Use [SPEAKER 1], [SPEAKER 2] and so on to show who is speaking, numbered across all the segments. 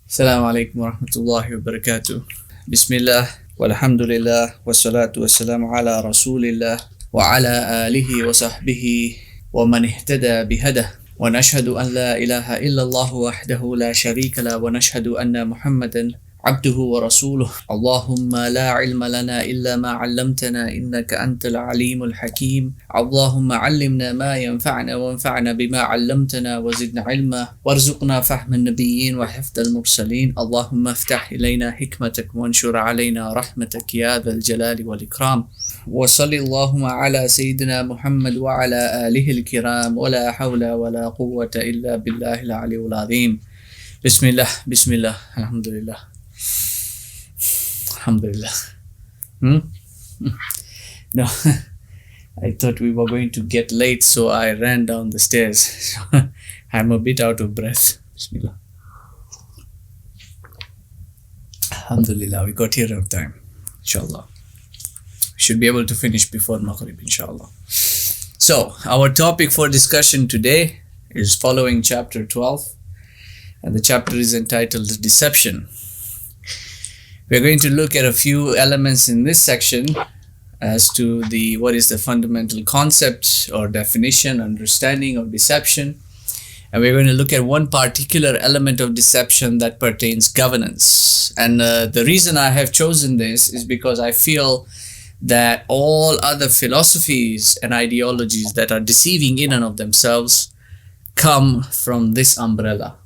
[SPEAKER 1] Assalamu alaikum wa rahmatullahi wa barakatuh. Bismillah, walhamdulillah, wassalatu wassalamu ala rasulillah, wa ala alihi wa sahbihi, wa man ihtada bihadah. Wa nashhadu an la ilaha illallah wahdahu la sharika la, wa nashhadu anna Muhammadan abduhu wa rasuluh. Allahumma la ilma lana illa ma 'allamtana innaka antal alimul hakim. Allahumma 'allimna ma yanfa'una wanfa'na bima 'allamtana wa zidna 'ilma warzuqna fahma an-nabiyyin wa hifdha al-mursalin. Allahumma iftah ilayna hikmatak wanshur 'alayna rahmatak ya dhal jalali wal ikram. Wa sallallahu ala sayyidina Muhammad wa ala alihi al-kiram wa la hawla wa la quwwata illa billahi al-'aliyyil 'azim. Bismillah, bismillah, alhamdulillah. Alhamdulillah. No, I thought we were going to get late, so I ran down the stairs. I'm a bit out of breath. Bismillah. Alhamdulillah, we got here on time. Inshallah. We should be able to finish before Maghrib, inshallah. So, our topic for discussion today is following chapter 12, and the chapter is entitled Deception. We're going to look at a few elements in this section as to what is the fundamental concept or definition, understanding of deception. And we're going to look at one particular element of deception that pertains governance. And the reason I have chosen this is because I feel that all other philosophies and ideologies that are deceiving in and of themselves come from this umbrella.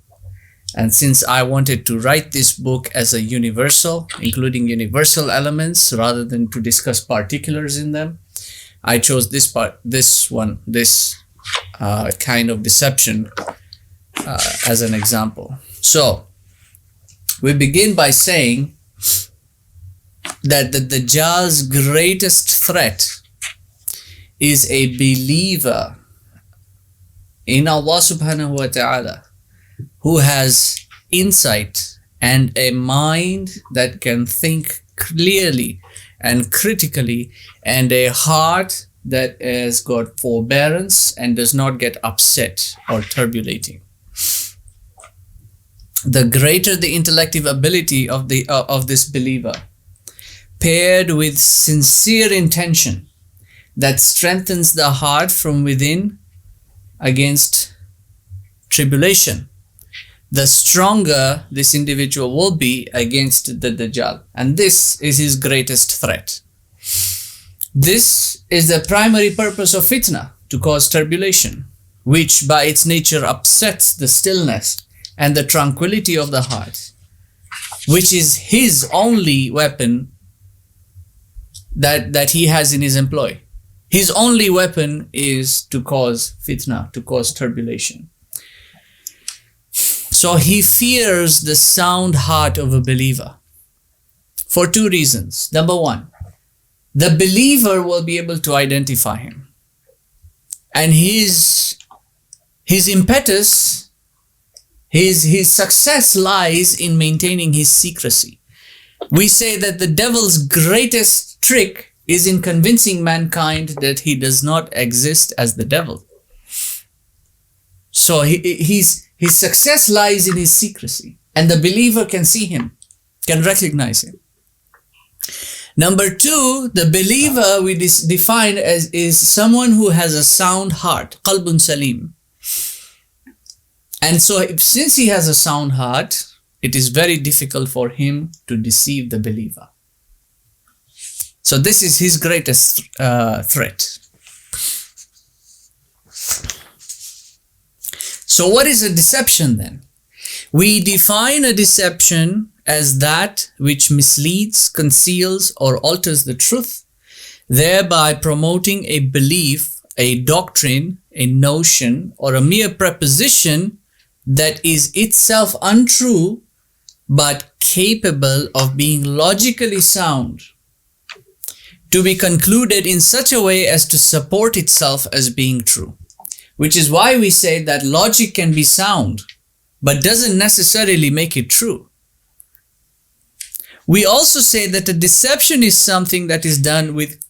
[SPEAKER 1] And since I wanted to write this book as a universal, including universal elements, rather than to discuss particulars in them, I chose this kind of deception as an example. So, we begin by saying that the Dajjal's greatest threat is a believer in Allah subhanahu wa ta'ala who has insight and a mind that can think clearly and critically, and a heart that has got forbearance and does not get upset or turbulating. The greater the intellective ability of this believer, paired with sincere intention that strengthens the heart from within against tribulation, the stronger this individual will be against the Dajjal. And this is his greatest threat. This is the primary purpose of fitna, to cause turbulation, which by its nature upsets the stillness and the tranquility of the heart, which is his only weapon that he has in his employ. His only weapon is to cause fitna, to cause turbulation. So he fears the sound heart of a believer for two reasons. Number one, the believer will be able to identify him, and his impetus, his success lies in maintaining his secrecy. We say that the devil's greatest trick is in convincing mankind that he does not exist as the devil. So his success lies in his secrecy, and the believer can see him, can recognize him. Number two, the believer we define as is someone who has a sound heart, qalbun salim. And so since he has a sound heart, it is very difficult for him to deceive the believer. So this is his greatest threat. So what is a deception then? We define a deception as that which misleads, conceals, or alters the truth, thereby promoting a belief, a doctrine, a notion, or a mere preposition that is itself untrue but capable of being logically sound, to be concluded in such a way as to support itself as being true. Which is why we say that logic can be sound, but doesn't necessarily make it true. We also say that a deception is something that is done with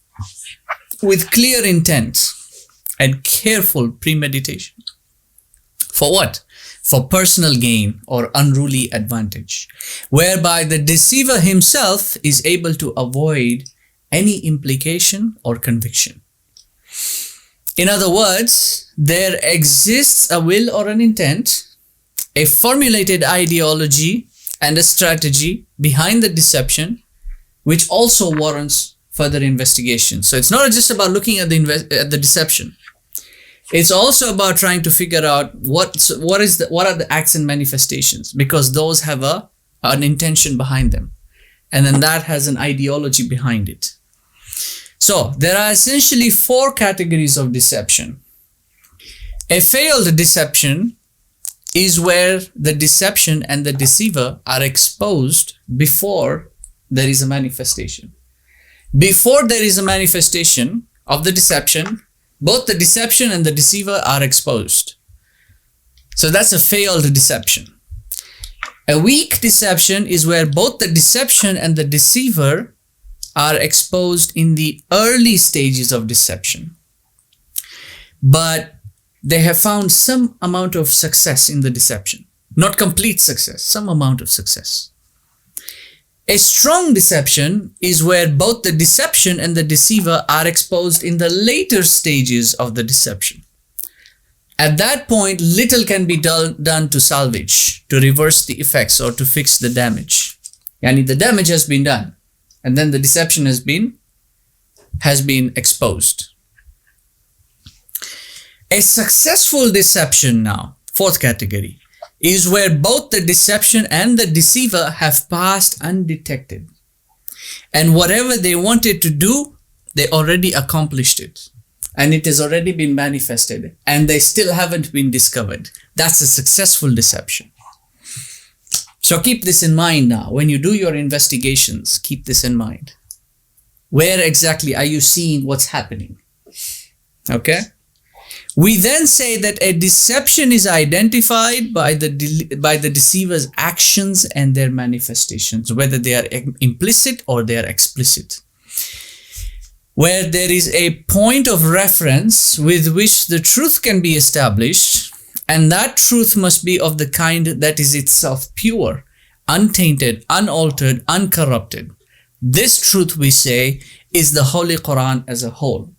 [SPEAKER 1] clear intent and careful premeditation. For what? for personal gain or unruly advantage, whereby the deceiver himself is able to avoid any implication or conviction. In other words, there exists a will or an intent, a formulated ideology and a strategy behind the deception, which also warrants further investigation. So it's not just about looking at the deception. It's also about trying to figure out what are the acts and manifestations, because those have an intention behind them, and then that has an ideology behind it. So there are essentially 4 categories of deception. A failed deception is where the deception and the deceiver are exposed before there is a manifestation. Before there is a manifestation of the deception, both the deception and the deceiver are exposed. So that's a failed deception. A weak deception is where both the deception and the deceiver are exposed in the early stages of deception, but they have found some amount of success in the deception. Not complete success, some amount of success. A strong deception is where both the deception and the deceiver are exposed in the later stages of the deception. At that point, little can be done to salvage, to reverse the effects, or to fix the damage. Yani the damage has been done, and then the deception has been exposed. A successful deception now, 4th category, is where both the deception and the deceiver have passed undetected. And whatever they wanted to do, they already accomplished it. And it has already been manifested, and they still haven't been discovered. That's a successful deception. So keep this in mind now. When you do your investigations, keep this in mind. Where exactly are you seeing what's happening? Okay? We then say that a deception is identified by the deceiver's actions and their manifestations, whether they are implicit or they are explicit. Where there is a point of reference with which the truth can be established, and that truth must be of the kind that is itself pure, untainted, unaltered, uncorrupted. This truth, we say, is the Holy Qur'an as a whole.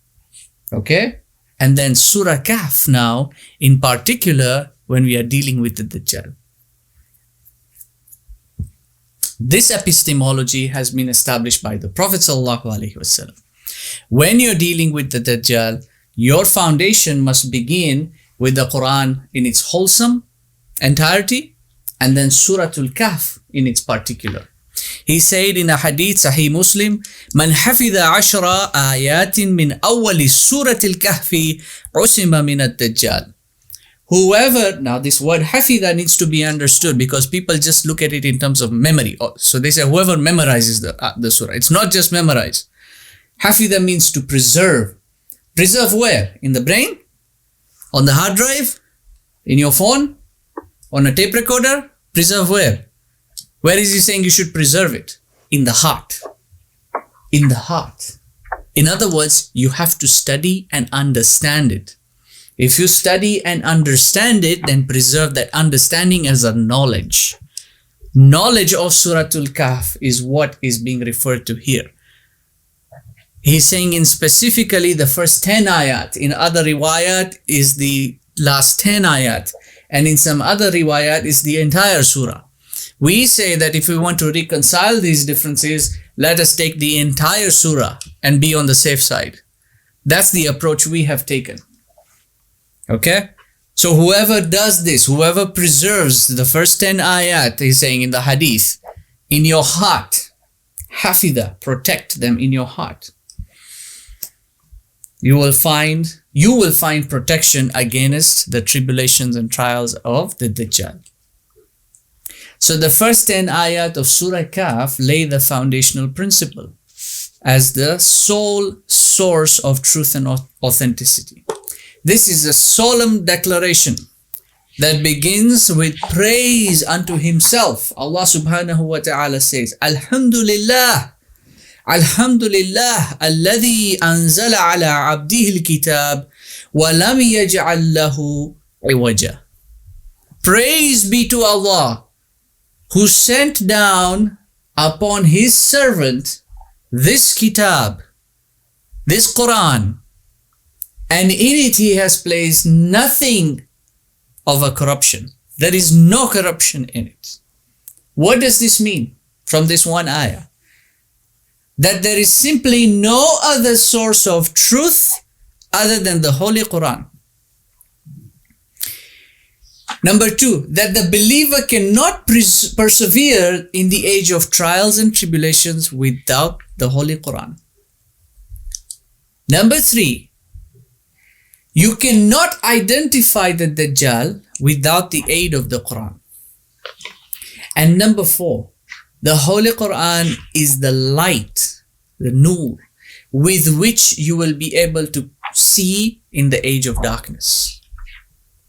[SPEAKER 1] Okay? And then Surah Kahf now, in particular, when we are dealing with the Dajjal. This epistemology has been established by the Prophet ﷺ. When you're dealing with the Dajjal, your foundation must begin with the Quran in its wholesome entirety, and then Suratul Kahf in its particular. He said in a hadith, Sahih Muslim, "Man hafidha 10 ayatin min awwali suratil kahfi usima min ad-dajjal." Whoever, now this word hafidha needs to be understood, because people just look at it in terms of memory. So they say whoever memorizes the surah. It's not just memorize. Hafidha means to preserve. Preserve where? In the brain? On the hard drive? In your phone? On a tape recorder? Preserve where? Where is he saying you should preserve it? In the heart. In the heart. In other words, you have to study and understand it. If you study and understand it, then preserve that understanding as a knowledge. Knowledge of Suratul Kahf is what is being referred to here. He's saying in specifically the first 10 ayat. In other riwayat is the last 10 ayat. And in some other riwayat is the entire surah. We say that if we want to reconcile these differences, let us take the entire surah and be on the safe side. That's the approach we have taken. Okay? So whoever does this, whoever preserves the first 10 ayat, he's saying in the hadith, in your heart, hafidha, protect them in your heart. You will find protection against the tribulations and trials of the Dajjal. So the first 10 ayat of Surah Kahf lay the foundational principle as the sole source of truth and authenticity. This is a solemn declaration that begins with praise unto Himself. Allah subhanahu wa ta'ala says, Alhamdulillah, Alhamdulillah, alladhi anzala ala abdihi al-kitab wa lam yaj'al lahu iwaja. Praise be to Allah, who sent down upon his servant this kitab, this Qur'an, and in it he has placed nothing of a corruption. There is no corruption in it. What does this mean from this one ayah? That there is simply no other source of truth other than the Holy Qur'an. Number two, that the believer cannot persevere in the age of trials and tribulations without the Holy Qur'an. Number three, you cannot identify the Dajjal without the aid of the Qur'an. And number four, the Holy Qur'an is the light, the nur, with which you will be able to see in the age of darkness.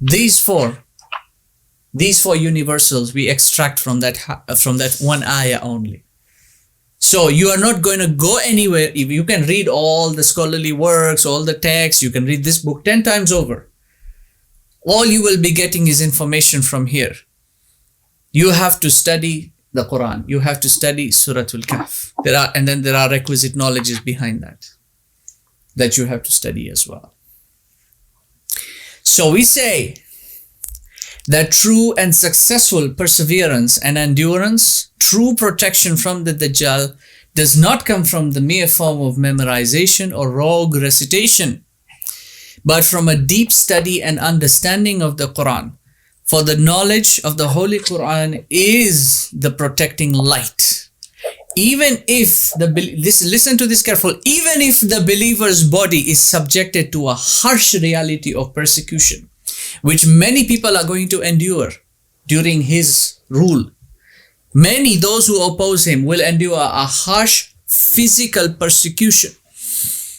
[SPEAKER 1] These four universals we extract from that one ayah only. So you are not going to go anywhere. If you can read all the scholarly works, all the texts, you can read this book 10 times over. All you will be getting is information from here. You have to study the Quran. You have to study Suratul Kahf. There are requisite knowledges behind that you have to study as well. So we say that true and successful perseverance and endurance, true protection from the Dajjal, does not come from the mere form of memorization or rogue recitation, but from a deep study and understanding of the Quran. For the knowledge of the Holy Quran is the protecting light. Even if listen to this carefully, even if the believer's body is subjected to a harsh reality of persecution, which many people are going to endure during his rule. Many, those who oppose him, will endure a harsh physical persecution.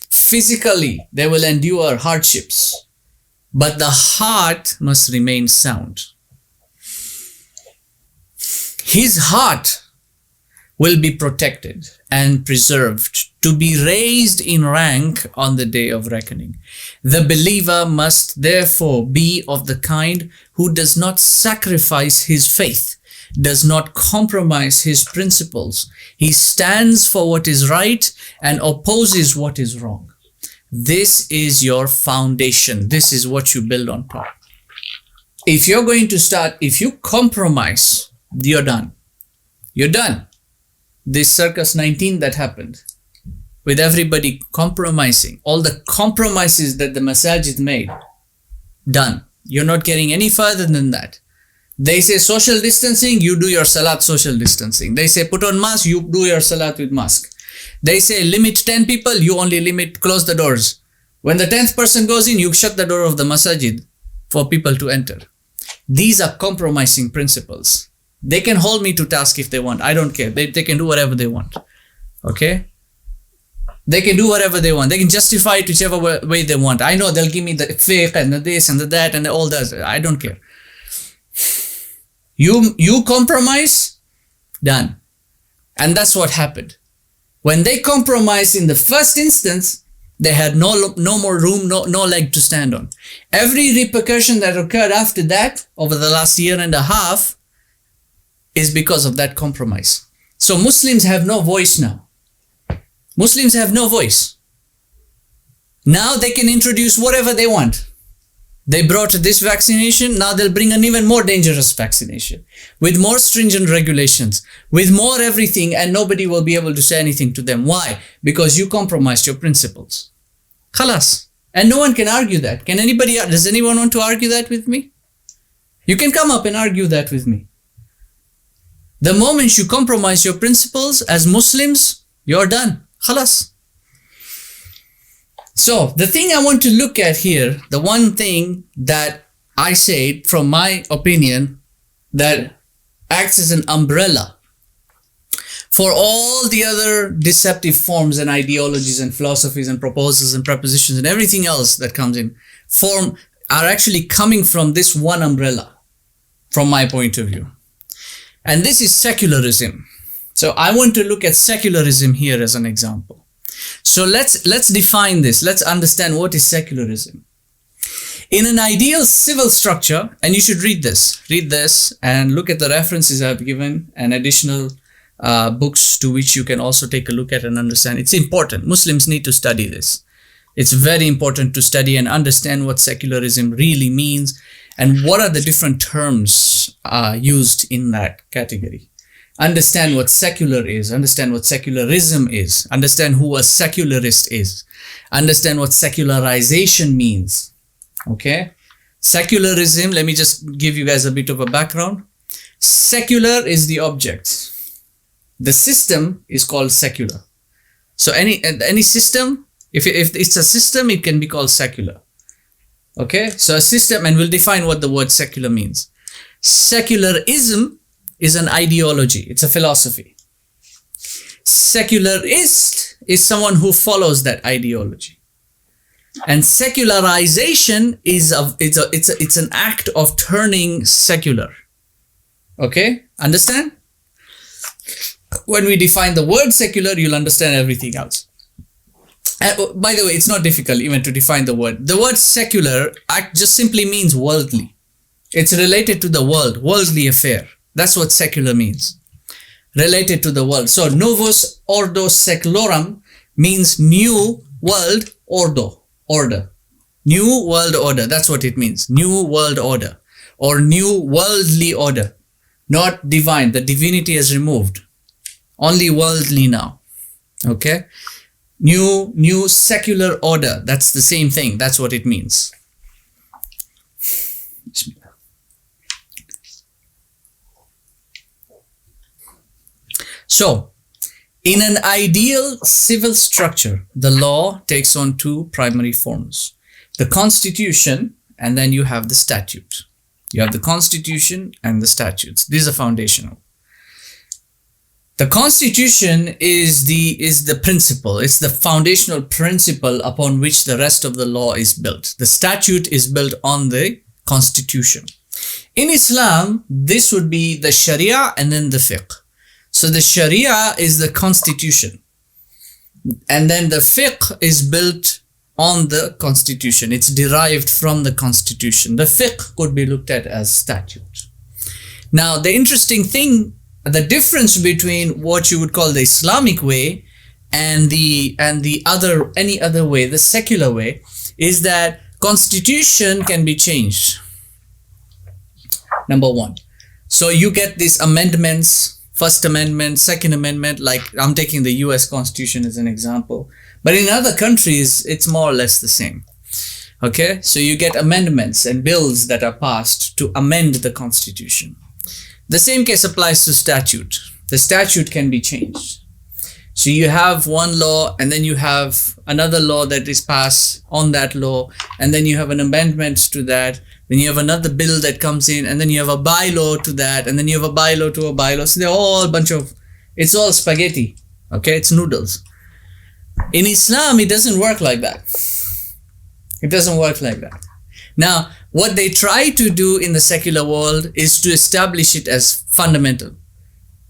[SPEAKER 1] Physically, they will endure hardships. But the heart must remain sound. His heart will be protected and preserved to be raised in rank on the day of reckoning. The believer must therefore be of the kind who does not sacrifice his faith, does not compromise his principles. He stands for what is right and opposes what is wrong. This is your foundation. This is what you build on top. If you compromise, you're done. You're done. This Circus 19 that happened, with everybody compromising, all the compromises that the masajid made, done. You're not getting any further than that. They say social distancing, you do your salat social distancing. They say put on mask, you do your salat with mask. They say limit 10 people, you only close the doors. When the 10th person goes in, you shut the door of the masajid for people to enter. These are compromising principles. They can hold me to task if they want. I don't care. They can do whatever they want. Okay? They can do whatever they want. They can justify it whichever way they want. I know they'll give me the fiqh and the this and the that and all that. I don't care. You compromise, done. And that's what happened. When they compromised in the first instance, they had no more room, no leg to stand on. Every repercussion that occurred after that, over the last year and a half, is because of that compromise. So Muslims have no voice now. Muslims have no voice. Now they can introduce whatever they want. They brought this vaccination, now they'll bring an even more dangerous vaccination, with more stringent regulations, with more everything, and nobody will be able to say anything to them. Why? Because you compromised your principles. Khalas. And no one can argue that. Does anyone want to argue that with me? You can come up and argue that with me. The moment you compromise your principles as Muslims, you're done. Khalas. So the thing I want to look at here, the one thing that I say from my opinion that acts as an umbrella for all the other deceptive forms and ideologies and philosophies and proposals and propositions and everything else that comes in form are actually coming from this one umbrella, from my point of view. And this is secularism. So I want to look at secularism here as an example. So let's define this. Let's understand what is secularism. In an ideal civil structure, and you should read this and look at the references I've given and additional books to which you can also take a look at and understand. It's important. Muslims need to study this. It's very important to study and understand what secularism really means and what are the different terms used in that category. Understand what secular is, understand what secularism is, understand who a secularist is, understand what secularization means. Okay, secularism, let me just give you guys a bit of a background. Secular is the object. The system is called secular. So any system, if it's a system, it can be called secular. Okay, so a system, and we'll define what the word secular means. Secularism is an ideology. It's a philosophy. Secularist is someone who follows that ideology. And secularization is it's an act of turning secular. Okay, understand? When we define the word secular, you'll understand everything else. And by the way, it's not difficult even to define the word. The word secular just simply means worldly. It's related to the world, worldly affair. That's what secular means. Related to the world. So novus ordo seclorum means new world order. New world order. That's what it means. New world order or new worldly order. Not divine. The divinity is removed. Only worldly now. Okay. New secular order. That's the same thing. That's what it means. So, in an ideal civil structure, the law takes on two primary forms. The Constitution, and then you have the statute. You have the Constitution and the statutes. These are foundational. The Constitution is the principle. It's the foundational principle upon which the rest of the law is built. The statute is built on the Constitution. In Islam, this would be the Sharia and then the fiqh. So the Sharia is the Constitution. And then the fiqh is built on the Constitution. It's derived from the Constitution. The fiqh could be looked at as statute. Now, the interesting thing, the difference between what you would call the Islamic way and any other way, the secular way, is that Constitution can be changed. Number one. So you get these amendments, First Amendment, Second Amendment, like I'm taking the US Constitution as an example. But in other countries, it's more or less the same. Okay, so you get amendments and bills that are passed to amend the Constitution. The same case applies to statute. The statute can be changed. So you have one law and then you have another law that is passed on that law, and then you have an amendment to that. Then you have another bill that comes in, and then you have a bylaw to that, and then you have a bylaw to a bylaw. So they're all a bunch of, it's all spaghetti. Okay, it's noodles. In Islam, it doesn't work like that. It doesn't work like that. Now, what they try to do in the secular world is to establish it as fundamental,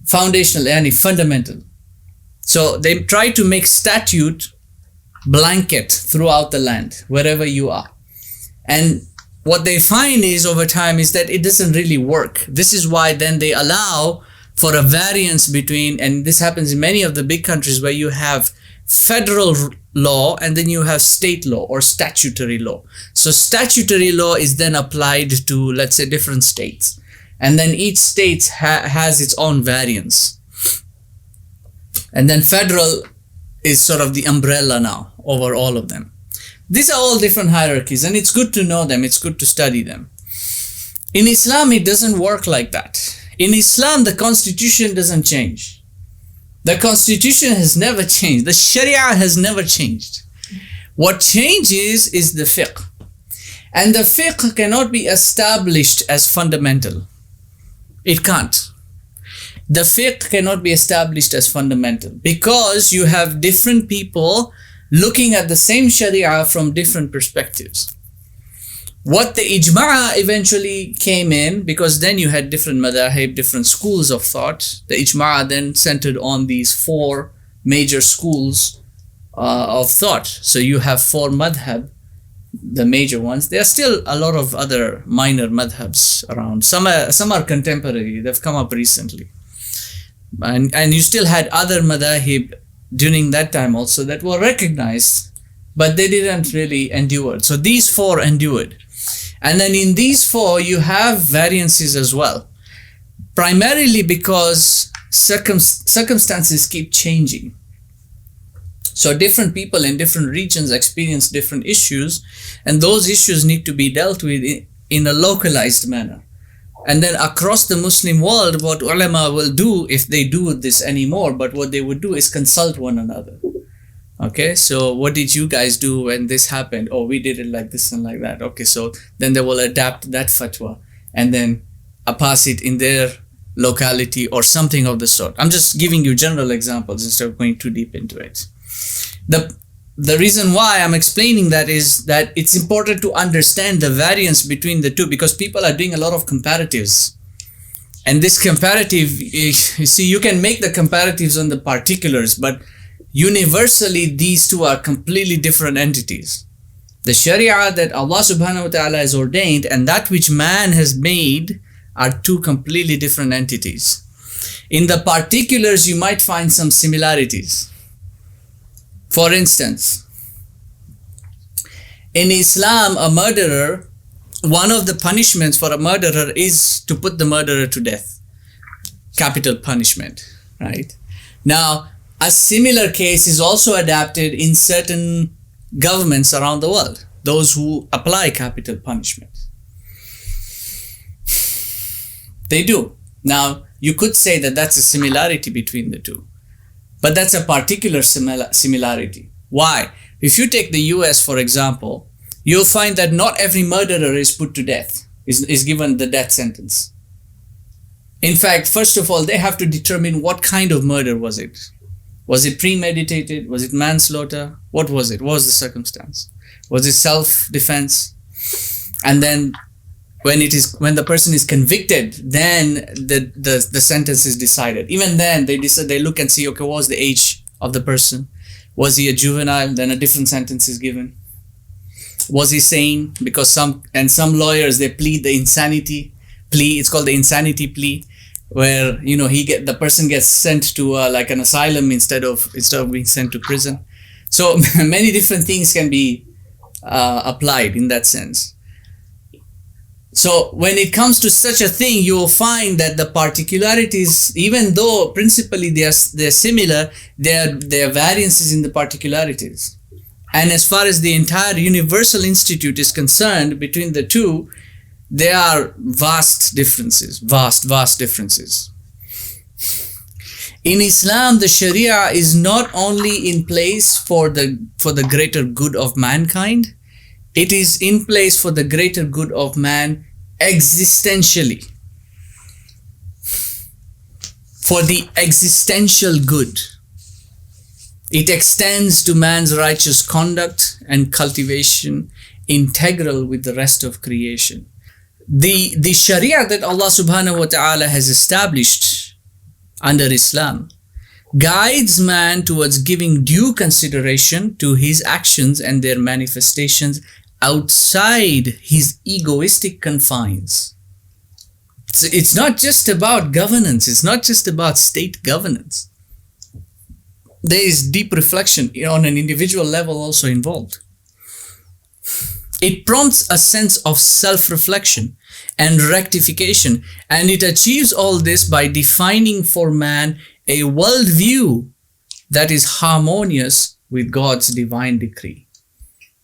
[SPEAKER 1] foundational, and fundamental. So they try to make statute blanket throughout the land, wherever you are. And what they find is over time is that it doesn't really work. This is why then they allow for a variance between, and this happens in many of the big countries where you have federal law and then you have state law or statutory law. So statutory law is then applied to, let's say, different states. And then each state has its own variance. And then federal is sort of the umbrella now over all of them. These are all different hierarchies, and it's good to know them. It's good to study them. In Islam, it doesn't work like that. In Islam, the Constitution doesn't change. The Constitution has never changed. The Sharia has never changed. What changes is the fiqh. And the fiqh cannot be established as fundamental. It can't. The fiqh cannot be established as fundamental because you have different people looking at the same Sharia from different perspectives. What the Ijma' eventually came in, because then you had different madahib, different schools of thought. The Ijma' then centered on these four major schools of thought. So you have four madhab, the major ones. There are still a lot of other minor madhabs around. Some are contemporary. They've come up recently. And you still had other madahib during that time also that were recognized, but they didn't really endure. So these four endured. And then in these four, you have variances as well. Primarily because circumstances keep changing. So different people in different regions experience different issues, and those issues need to be dealt with in a localized manner. And then across the Muslim world, what ulama will do, if they do this anymore, but what they would do is consult one another. Okay, so what did you guys do when this happened? Oh, we did it like this and like that. Okay, so then they will adapt that fatwa and then pass it in their locality or something of the sort. I'm just giving you general examples instead of going too deep into it. The reason why I'm explaining that is that it's important to understand the variance between the two, because people are doing a lot of comparatives. And this comparative, you see, you can make the comparatives on the particulars, but universally these two are completely different entities. The Sharia that Allah subhanahu wa ta'ala has ordained and that which man has made are two completely different entities. In the particulars, you might find some similarities. For instance, in Islam, a murderer, one of the punishments for a murderer is to put the murderer to death. Capital punishment, right? Now, a similar case is also adapted in certain governments around the world, those who apply capital punishment. They do. Now, you could say that that's a similarity between the two. But that's a particular similarity. Why? If you take the US, for example, you'll find that not every murderer is put to death, is given the death sentence. In fact, first of all, they have to determine what kind of murder was it. Was it premeditated? Was it manslaughter? What was it? What was the circumstance? Was it self-defense? And then when the person is convicted, then the sentence is decided. Even then, they look and see, okay, what was the age of the person? Was he a juvenile? Then a different sentence is given. Was he sane? Because some lawyers, they plead the insanity plea. It's called the insanity plea, where the person gets sent to like an asylum instead of being sent to prison. So many different things can be applied in that sense. So when it comes to such a thing, you will find that the particularities, even though principally they're similar, there are variances in the particularities. And as far as the entire Universal Institute is concerned, between the two, there are vast differences, vast differences. In Islam, the Sharia is not only in place for the greater good of mankind, it is in place for the greater good of man existentially. For the existential good. It extends to man's righteous conduct and cultivation, integral with the rest of creation. The Sharia that Allah subhanahu wa ta'ala has established under Islam guides man towards giving due consideration to his actions and their manifestations outside his egoistic confines. It's not just about governance. It's not just about state governance. There is deep reflection on an individual level also involved. It prompts a sense of self-reflection and rectification, and it achieves all this by defining for man a worldview that is harmonious with God's divine decree.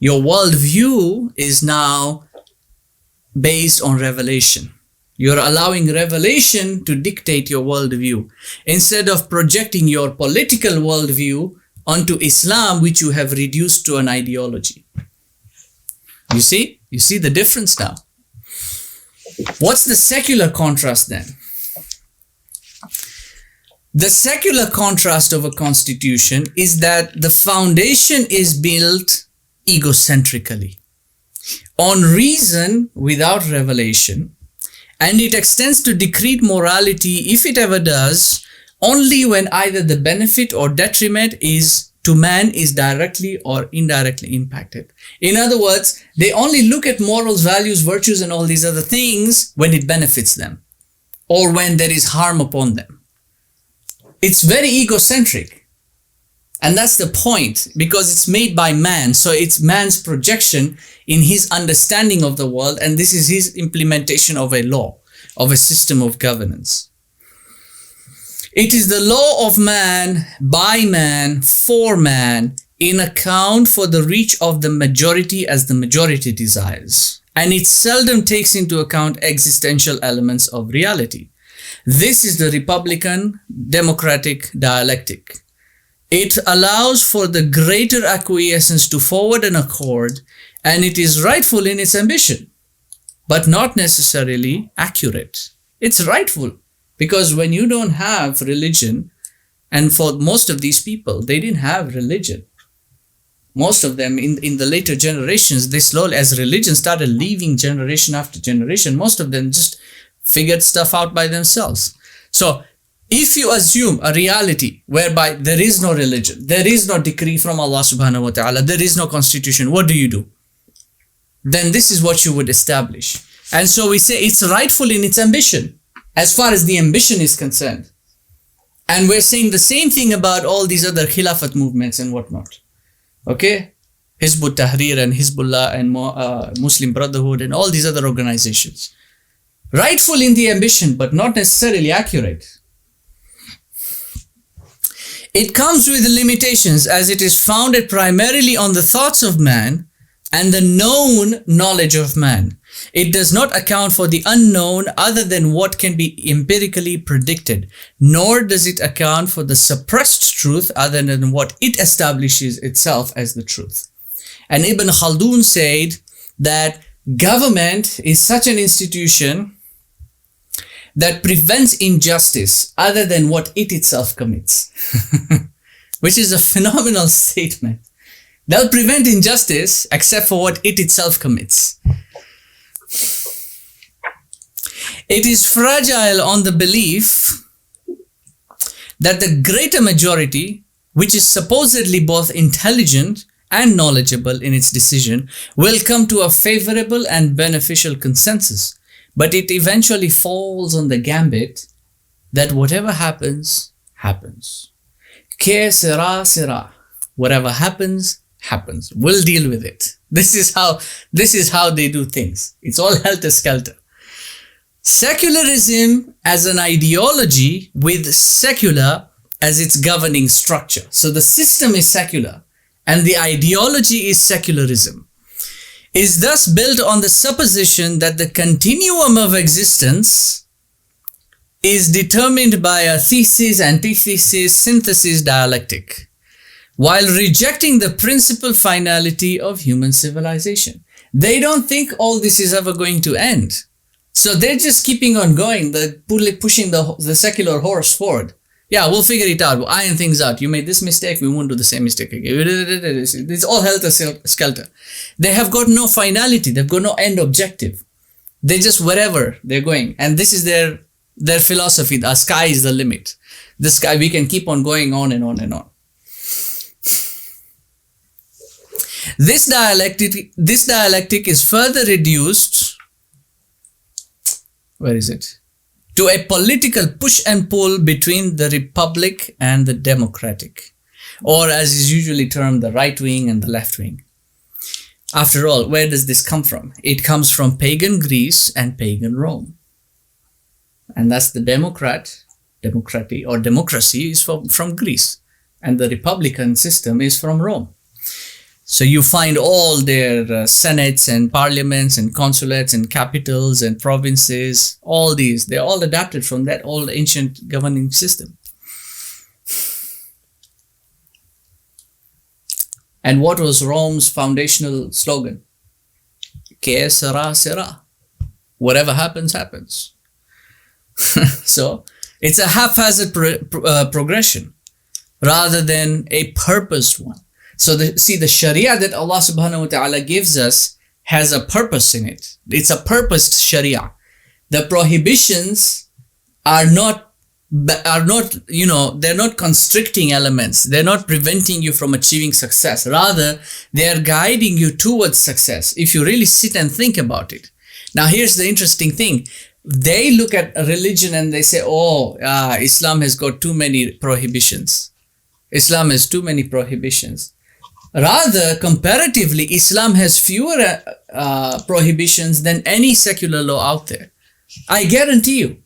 [SPEAKER 1] Your worldview is now based on revelation. You're allowing revelation to dictate your worldview instead of projecting your political worldview onto Islam, which you have reduced to an ideology. You see? You see the difference now. What's the secular contrast then? The secular contrast of a constitution is that the foundation is built egocentrically, on reason without revelation, and it extends to decreed morality, if it ever does, only when either the benefit or detriment is to man is directly or indirectly impacted. In other words, they only look at morals, values, virtues, and all these other things when it benefits them or when there is harm upon them. It's very egocentric. And that's the point, because it's made by man. So it's man's projection in his understanding of the world, and this is his implementation of a law, of a system of governance. It is the law of man, by man, for man, in account for the reach of the majority as the majority desires. And it seldom takes into account existential elements of reality. This is the Republican democratic dialectic. It allows for the greater acquiescence to forward an accord, and it is rightful in its ambition, but not necessarily accurate. It's rightful. Because when you don't have religion, and for most of these people, they didn't have religion. Most of them in the later generations, they slowly, as religion started leaving generation after generation, most of them just figured stuff out by themselves. So if you assume a reality whereby there is no religion, there is no decree from Allah subhanahu wa ta'ala, there is no constitution, what do? Then this is what you would establish. And so we say it's rightful in its ambition, as far as the ambition is concerned. And we're saying the same thing about all these other Khilafat movements and whatnot. Okay? Hizb ut-Tahrir and Hizbullah and Muslim Brotherhood and all these other organizations. Rightful in the ambition, but not necessarily accurate. It comes with limitations, as it is founded primarily on the thoughts of man and the known knowledge of man. It does not account for the unknown other than what can be empirically predicted, nor does it account for the suppressed truth other than what it establishes itself as the truth. And Ibn Khaldun said that government is such an institution that prevents injustice other than what it itself commits, which is a phenomenal statement. They'll prevent injustice except for what it itself commits. It is fragile on the belief that the greater majority, which is supposedly both intelligent and knowledgeable in its decision, will come to a favorable and beneficial consensus. But it eventually falls on the gambit that whatever happens, happens. Que sera, sera. Whatever happens, happens. We'll deal with it. This is how they do things. It's all helter-skelter. Secularism as an ideology with secular as its governing structure. So the system is secular and the ideology is secularism. Is thus built on the supposition that the continuum of existence is determined by a thesis, antithesis, synthesis dialectic, while rejecting the principal finality of human civilization. They don't think all this is ever going to end. So they're just keeping on going, pushing the secular horse forward. Yeah, we'll figure it out. We'll iron things out. You made this mistake, we won't do the same mistake again. It's all helter-skelter. They have got no finality. They've got no end objective. They just wherever they're going. And this is their philosophy. The sky is the limit. The sky, we can keep on going on and on and on. This dialectic is further reduced, where is it? To a political push and pull between the republic and the democratic, or as is usually termed, the right wing and the left wing. After all, where does this come from? It comes from pagan Greece and pagan Rome. And that's the democracy is from Greece, and the republican system is from Rome. So you find all their senates and parliaments and consulates and capitals and provinces, all these, they're all adapted from that old ancient governing system. And what was Rome's foundational slogan? Que sera, sera. Whatever happens, happens. So it's a haphazard progression rather than a purposed one. So the Sharia that Allah subhanahu wa ta'ala gives us has a purpose in it. It's a purposed Sharia. The prohibitions are not are not, they're not constricting elements. They're not preventing you from achieving success. Rather, they are guiding you towards success if you really sit and think about it. Now, here's the interesting thing. They look at a religion and they say, Islam has got too many prohibitions. Islam has too many prohibitions. Rather, comparatively, Islam has fewer prohibitions than any secular law out there. I guarantee you,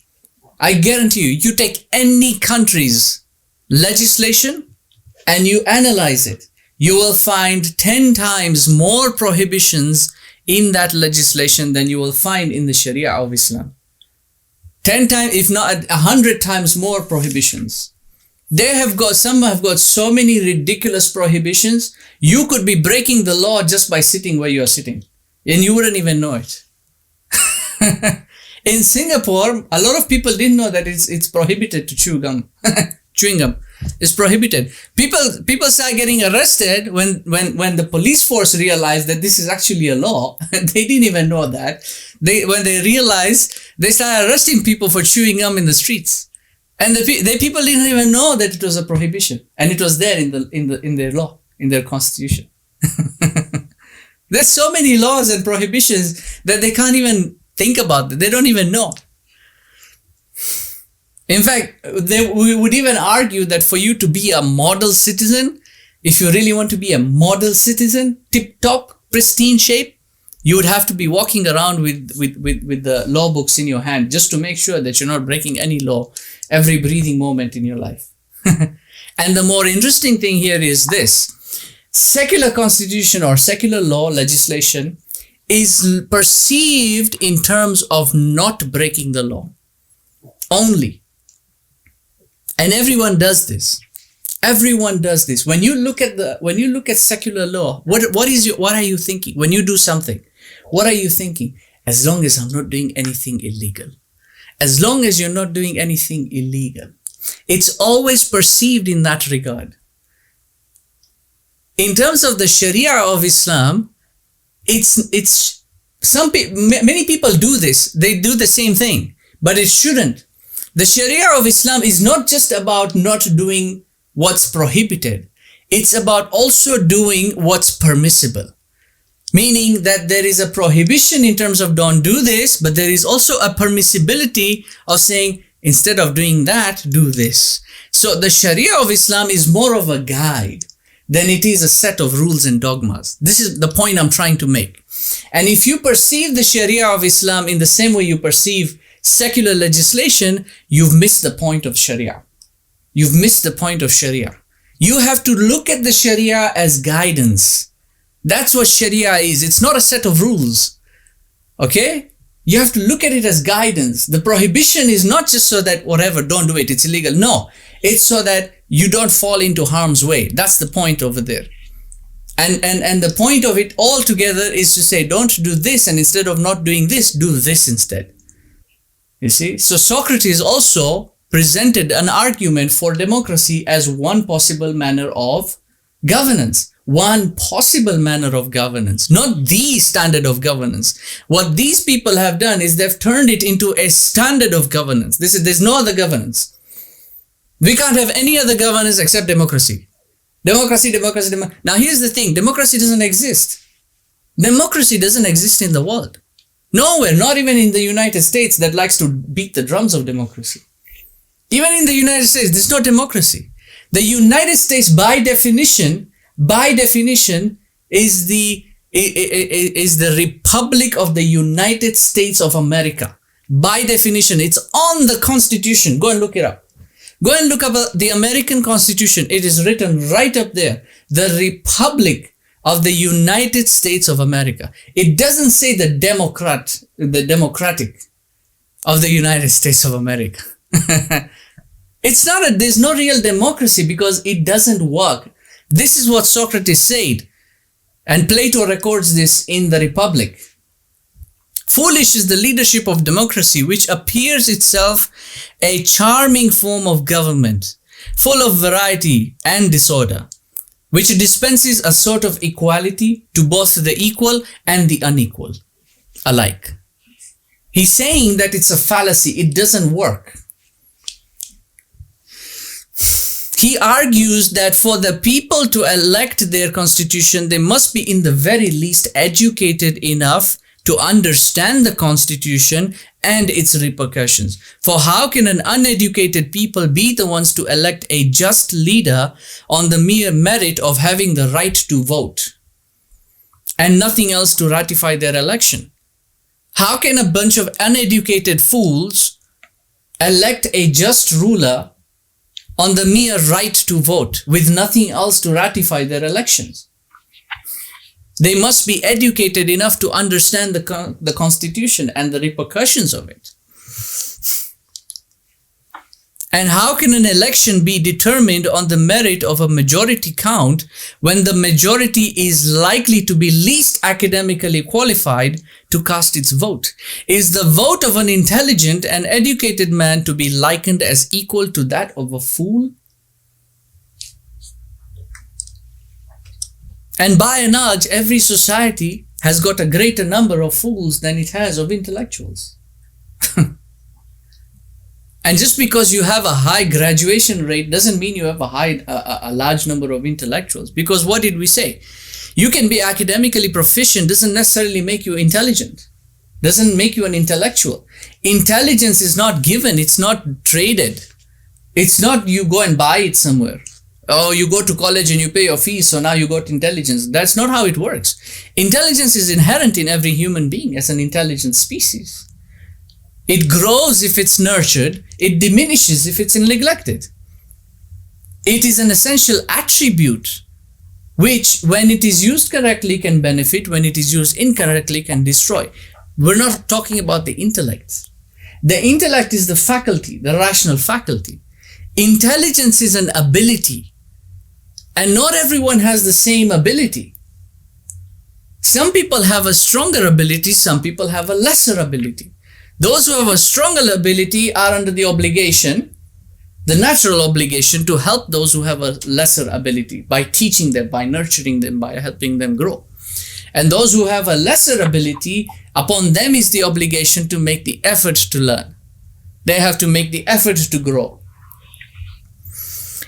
[SPEAKER 1] you take any country's legislation and you analyze it, you will find 10 times more prohibitions in that legislation than you will find in the Sharia of Islam. 10 times, if not 100 times more prohibitions. Some have got so many ridiculous prohibitions, you could be breaking the law just by sitting where you are sitting, and you wouldn't even know it. In Singapore, a lot of people didn't know that it's prohibited to chew gum. Chewing gum is prohibited. People start getting arrested when the police force realized that this is actually a law. They didn't even know that. When they realized, they started arresting people for chewing gum in the streets. And the people didn't even know that it was a prohibition, and it was there in their law, in their constitution. There's so many laws and prohibitions that they can't even think about. They don't even know. In fact, we would even argue that for you to be a model citizen, if you really want to be a model citizen, tip-top, pristine shape, you would have to be walking around with the law books in your hand just to make sure that you're not breaking any law every breathing moment in your life. And the more interesting thing here is this. Secular constitution or secular law legislation is perceived in terms of not breaking the law only. And everyone does this. Everyone does this. When you look at secular law, what are you thinking? When you do something, what are you thinking? As long as I'm not doing anything illegal. As long as you're not doing anything illegal. It's always perceived in that regard. In terms of the Sharia of Islam, many people do this. They do the same thing, but it shouldn't. The Sharia of Islam is not just about not doing what's prohibited. It's about also doing what's permissible. Meaning that there is a prohibition in terms of don't do this, but there is also a permissibility of saying, instead of doing that, do this. So the Sharia of Islam is more of a guide than it is a set of rules and dogmas. This is the point I'm trying to make. And if you perceive the Sharia of Islam in the same way you perceive secular legislation, you've missed the point of Sharia. You've missed the point of Sharia. You have to look at the Sharia as guidance. That's what Sharia is. It's not a set of rules. Okay? You have to look at it as guidance. The prohibition is not just so that whatever, don't do it, it's illegal. No, it's so that you don't fall into harm's way. That's the point over there. And the point of it all together is to say, don't do this, and instead of not doing this, do this instead. You see? So Socrates also presented an argument for democracy as one possible manner of governance. One possible manner of governance, not the standard of governance. What these people have done is they've turned it into a standard of governance. There's no other governance. We can't have any other governance except democracy. Democracy. Now here's the thing, democracy doesn't exist. Democracy doesn't exist in the world. Nowhere, not even in the United States that likes to beat the drums of democracy. Even in the United States, there's no democracy. The United States, by definition, is the Republic of the United States of America. By definition, it's on the Constitution. Go and look it up. Go and look up the American Constitution. It is written right up there. The Republic of the United States of America. It doesn't say the Democratic of the United States of America. There's no real democracy because it doesn't work. This is what Socrates said, and Plato records this in the Republic. Foolish is the leadership of democracy, which appears itself a charming form of government, full of variety and disorder, which dispenses a sort of equality to both the equal and the unequal alike. He's saying that it's a fallacy, it doesn't work. He argues that for the people to elect their constitution, they must be in the very least educated enough to understand the constitution and its repercussions. For how can an uneducated people be the ones to elect a just leader on the mere merit of having the right to vote and nothing else to ratify their election? How can a bunch of uneducated fools elect a just ruler on the mere right to vote with nothing else to ratify their elections? They must be educated enough to understand the constitution and the repercussions of it. And how can an election be determined on the merit of a majority count when the majority is likely to be least academically qualified to cast its vote? Is the vote of an intelligent and educated man to be likened as equal to that of a fool? And by and large, every society has got a greater number of fools than it has of intellectuals. And just because you have a high graduation rate doesn't mean you have a large number of intellectuals. Because what did we say? You can be academically proficient, doesn't necessarily make you intelligent. Doesn't make you an intellectual. Intelligence is not given, it's not traded. It's not you go and buy it somewhere. Oh, you go to college and you pay your fees, so now you got intelligence. That's not how it works. Intelligence is inherent in every human being as an intelligent species. It grows if it's nurtured. It diminishes if it's neglected. It is an essential attribute which, when it is used correctly, can benefit. When it is used incorrectly, can destroy. We're not talking about the intellect. The intellect is the faculty, the rational faculty. Intelligence is an ability. And not everyone has the same ability. Some people have a stronger ability, some people have a lesser ability. Those who have a stronger ability are under the obligation, the natural obligation, to help those who have a lesser ability by teaching them, by nurturing them, by helping them grow. And those who have a lesser ability, upon them is the obligation to make the effort to learn. They have to make the effort to grow.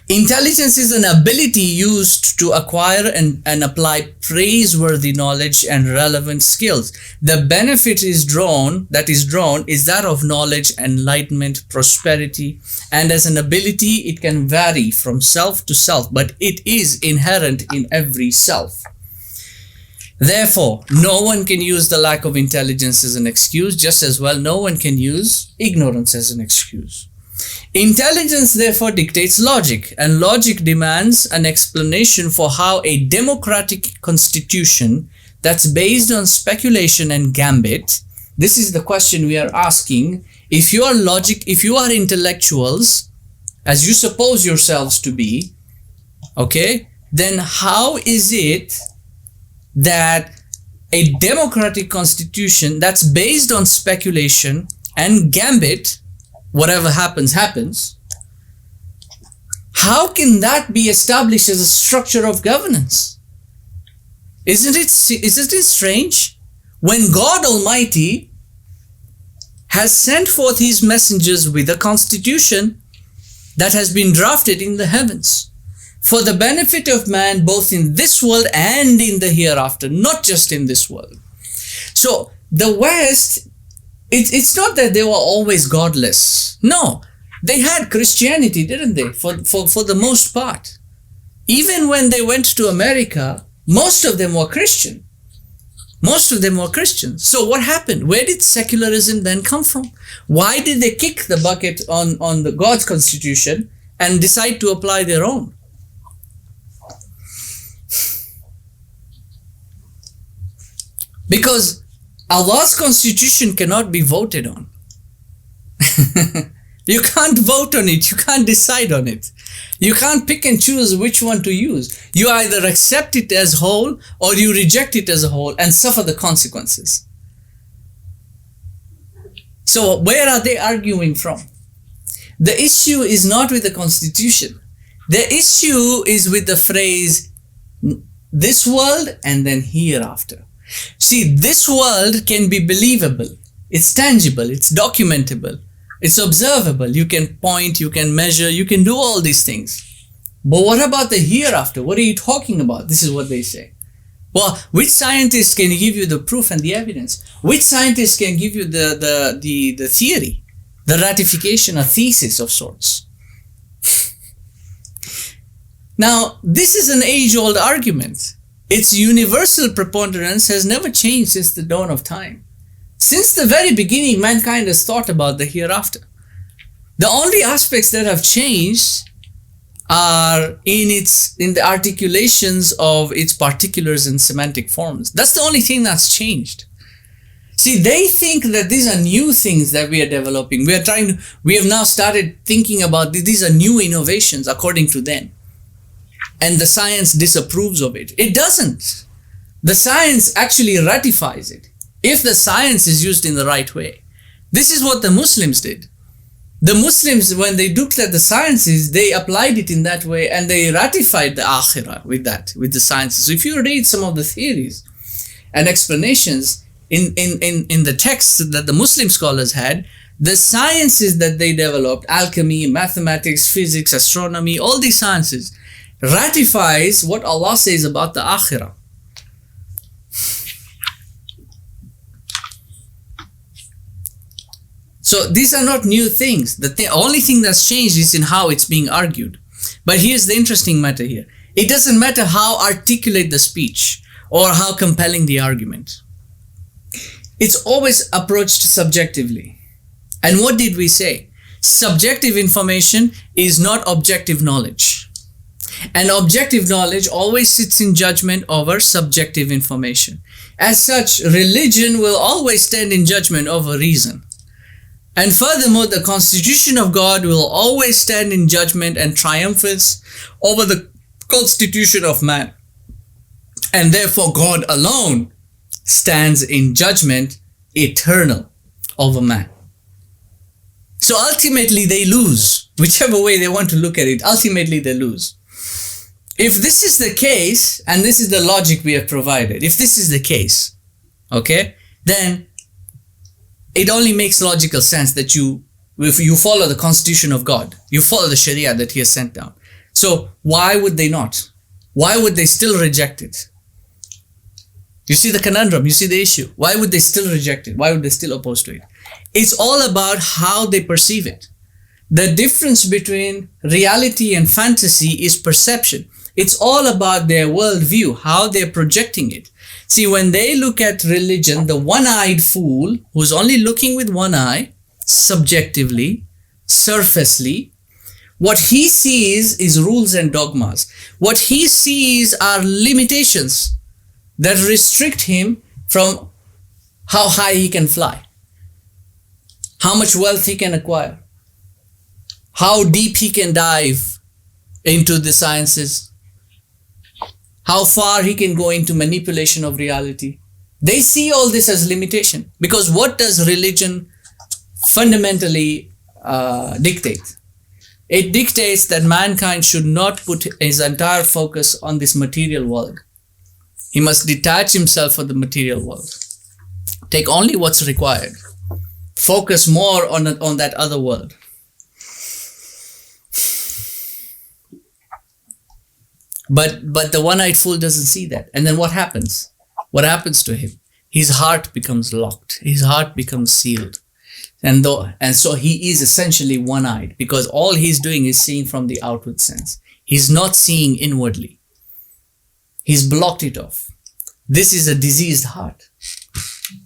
[SPEAKER 1] Intelligence is an ability used to acquire and apply praiseworthy knowledge and relevant skills. The benefit that is drawn is that of knowledge, enlightenment, prosperity, and as an ability it can vary from self to self, but it is inherent in every self. Therefore, no one can use the lack of intelligence as an excuse, just as well no one can use ignorance as an excuse. Intelligence therefore dictates logic, and logic demands an explanation for how a democratic constitution that's based on speculation and gambit. This is the question we are asking. If you are intellectuals, as you suppose yourselves to be, okay, then how is it that a democratic constitution that's based on speculation and gambit, whatever happens, happens, how can that be established as a structure of governance? Isn't it strange? When God Almighty has sent forth His messengers with a constitution that has been drafted in the heavens for the benefit of man, both in this world and in the hereafter, not just in this world. So the West, it's not that they were always godless. No, they had Christianity, didn't they? For the most part. Even when they went to America, most of them were Christian. Most of them were Christians. So what happened? Where did secularism then come from? Why did they kick the bucket on the God's constitution and decide to apply their own? Because Allah's constitution cannot be voted on. You can't vote on it. You can't decide on it. You can't pick and choose which one to use. You either accept it as whole or you reject it as a whole and suffer the consequences. So where are they arguing from? The issue is not with the constitution. The issue is with the phrase, this world and then hereafter. See, this world can be believable. It's tangible. It's documentable. It's observable. You can point, you can measure, you can do all these things. But what about the hereafter? What are you talking about? This is what they say. Well, which scientist can give you the proof and the evidence? Which scientist can give you the theory, the ratification, a thesis of sorts? Now, this is an age-old argument. Its universal preponderance has never changed since the dawn of time. Since the very beginning, mankind has thought about the hereafter. The only aspects that have changed are in the articulations of its particulars and semantic forms. That's the only thing that's changed. See, they think that these are new things that we are developing. We have now started thinking about these are new innovations according to them. And the science disapproves of it. It doesn't. The science actually ratifies it if the science is used in the right way. This is what the Muslims did. The Muslims, when they looked at the sciences, they applied it in that way and they ratified the akhirah with the sciences. So if you read some of the theories and explanations in the texts that the Muslim scholars had, the sciences that they developed, alchemy, mathematics, physics, astronomy, all these sciences, ratifies what Allah says about the akhirah. So these are not new things. The only thing that's changed is in how it's being argued. But here's the interesting matter here. It doesn't matter how articulate the speech or how compelling the argument. It's always approached subjectively. And what did we say? Subjective information is not objective knowledge. And objective knowledge always sits in judgment over subjective information. As such, religion will always stand in judgment over reason. And furthermore, the constitution of God will always stand in judgment and triumphs over the constitution of man. And therefore, God alone stands in judgment eternal over man. So ultimately, they lose. Whichever way they want to look at it, ultimately they lose. If this is the case, and this is the logic we have provided, if this is the case, okay, then it only makes logical sense that if you follow the constitution of God, you follow the Sharia that He has sent down. So why would they not? Why would they still reject it? You see the conundrum, you see the issue. Why would they still reject it? Why would they still oppose to it? It's all about how they perceive it. The difference between reality and fantasy is perception. It's all about their worldview, how they're projecting it. See, when they look at religion, the one-eyed fool who's only looking with one eye, subjectively, surfacely, what he sees is rules and dogmas. What he sees are limitations that restrict him from how high he can fly, how much wealth he can acquire, how deep he can dive into the sciences, how far he can go into manipulation of reality. They see all this as limitation, because what does religion fundamentally dictate? It dictates that mankind should not put his entire focus on this material world. He must detach himself from the material world. Take only what's required. Focus more on that other world. But the one-eyed fool doesn't see that. And then what happens? What happens to him? His heart becomes locked. His heart becomes sealed. And so he is essentially one-eyed, because all he's doing is seeing from the outward sense. He's not seeing inwardly. He's blocked it off. This is a diseased heart.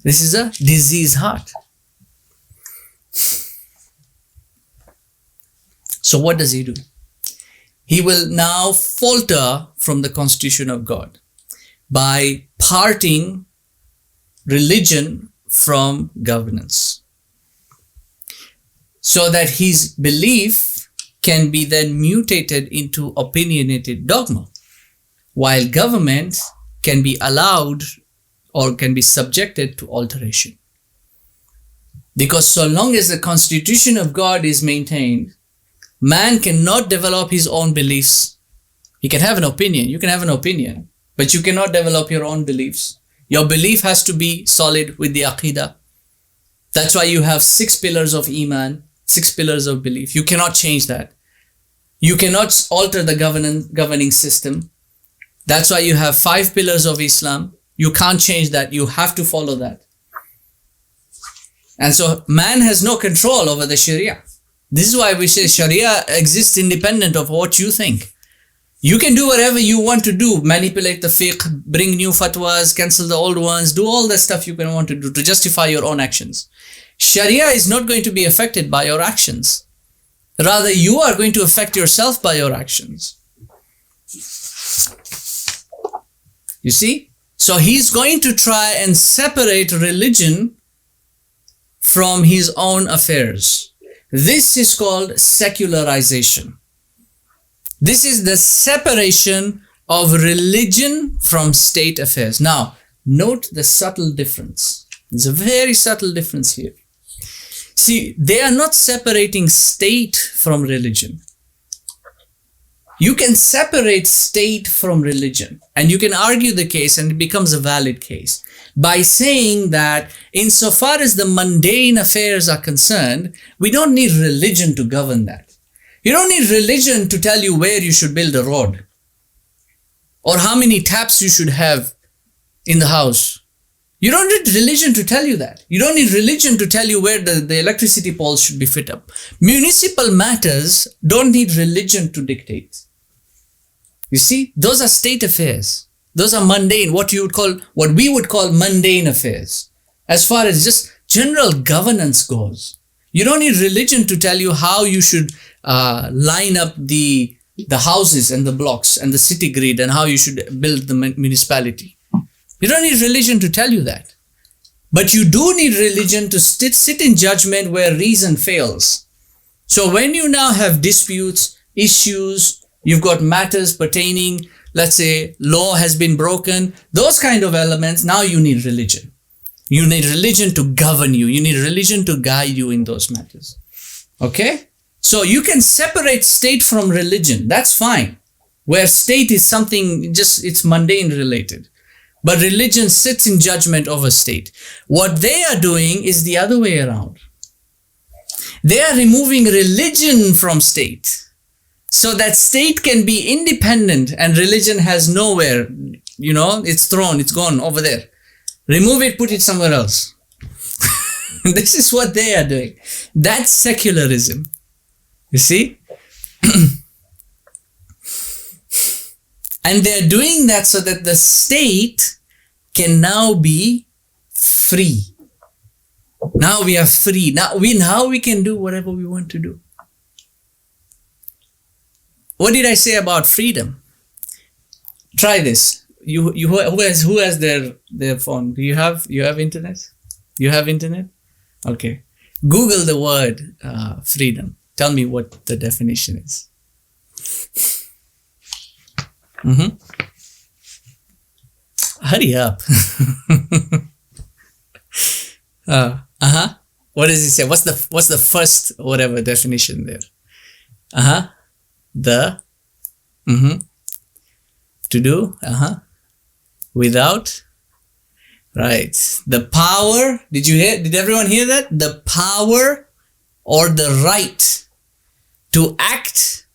[SPEAKER 1] This is a diseased heart. So what does he do? He will now falter from the constitution of God by parting religion from governance, so that his belief can be then mutated into opinionated dogma, while government can be allowed or can be subjected to alteration. Because so long as the constitution of God is maintained, man cannot develop his own beliefs. He can have an opinion. You can have an opinion, but you cannot develop your own beliefs. Your belief has to be solid with the aqidah. That's why you have 6 pillars of iman, 6 pillars of belief. You cannot change that. You cannot alter the governing system. That's why you have 5 pillars of Islam. You can't change that. You have to follow that. And so man has no control over the Sharia. This is why we say Sharia exists independent of what you think. You can do whatever you want to do, manipulate the fiqh, bring new fatwas, cancel the old ones, do all the stuff you can want to do to justify your own actions. Sharia is not going to be affected by your actions. Rather, you are going to affect yourself by your actions. You see? So he's going to try and separate religion from his own affairs. This is called secularization. This is the separation of religion from state affairs. Now, note the subtle difference. There's a very subtle difference here. See, they are not separating state from religion. You can separate state from religion, and you can argue the case and it becomes a valid case by saying that insofar as the mundane affairs are concerned, we don't need religion to govern that. You don't need religion to tell you where you should build a road or how many taps you should have in the house. You don't need religion to tell you that. You don't need religion to tell you where the electricity poles should be fit up. Municipal matters don't need religion to dictate. You see, those are state affairs. Those are mundane, what we would call mundane affairs. As far as just general governance goes, you don't need religion to tell you how you should line up the houses and the blocks and the city grid and how you should build the municipality. You don't need religion to tell you that. But you do need religion to sit in judgment where reason fails. So when you now have disputes, issues, you've got matters pertaining, let's say law has been broken, those kind of elements, now you need religion. You need religion to govern you. You need religion to guide you in those matters. Okay? So you can separate state from religion. That's fine. Where state is something it's mundane related. But religion sits in judgment over state. What they are doing is the other way around. They are removing religion from state so that state can be independent and religion has nowhere, it's thrown, it's gone over there. Remove it, put it somewhere else. This is what they are doing. That's secularism. You see? And they're doing that so that the state can now be free. Now we are free. Now we can do whatever we want to do. What did I say about freedom? Try this. Who has their phone? Do you have internet? You have internet? Okay. Google the word freedom. Tell me what the definition is. Hurry up. What does it say? What's the first whatever definition there? To do. Without. Right. The power. Did everyone hear that? The power or the right to act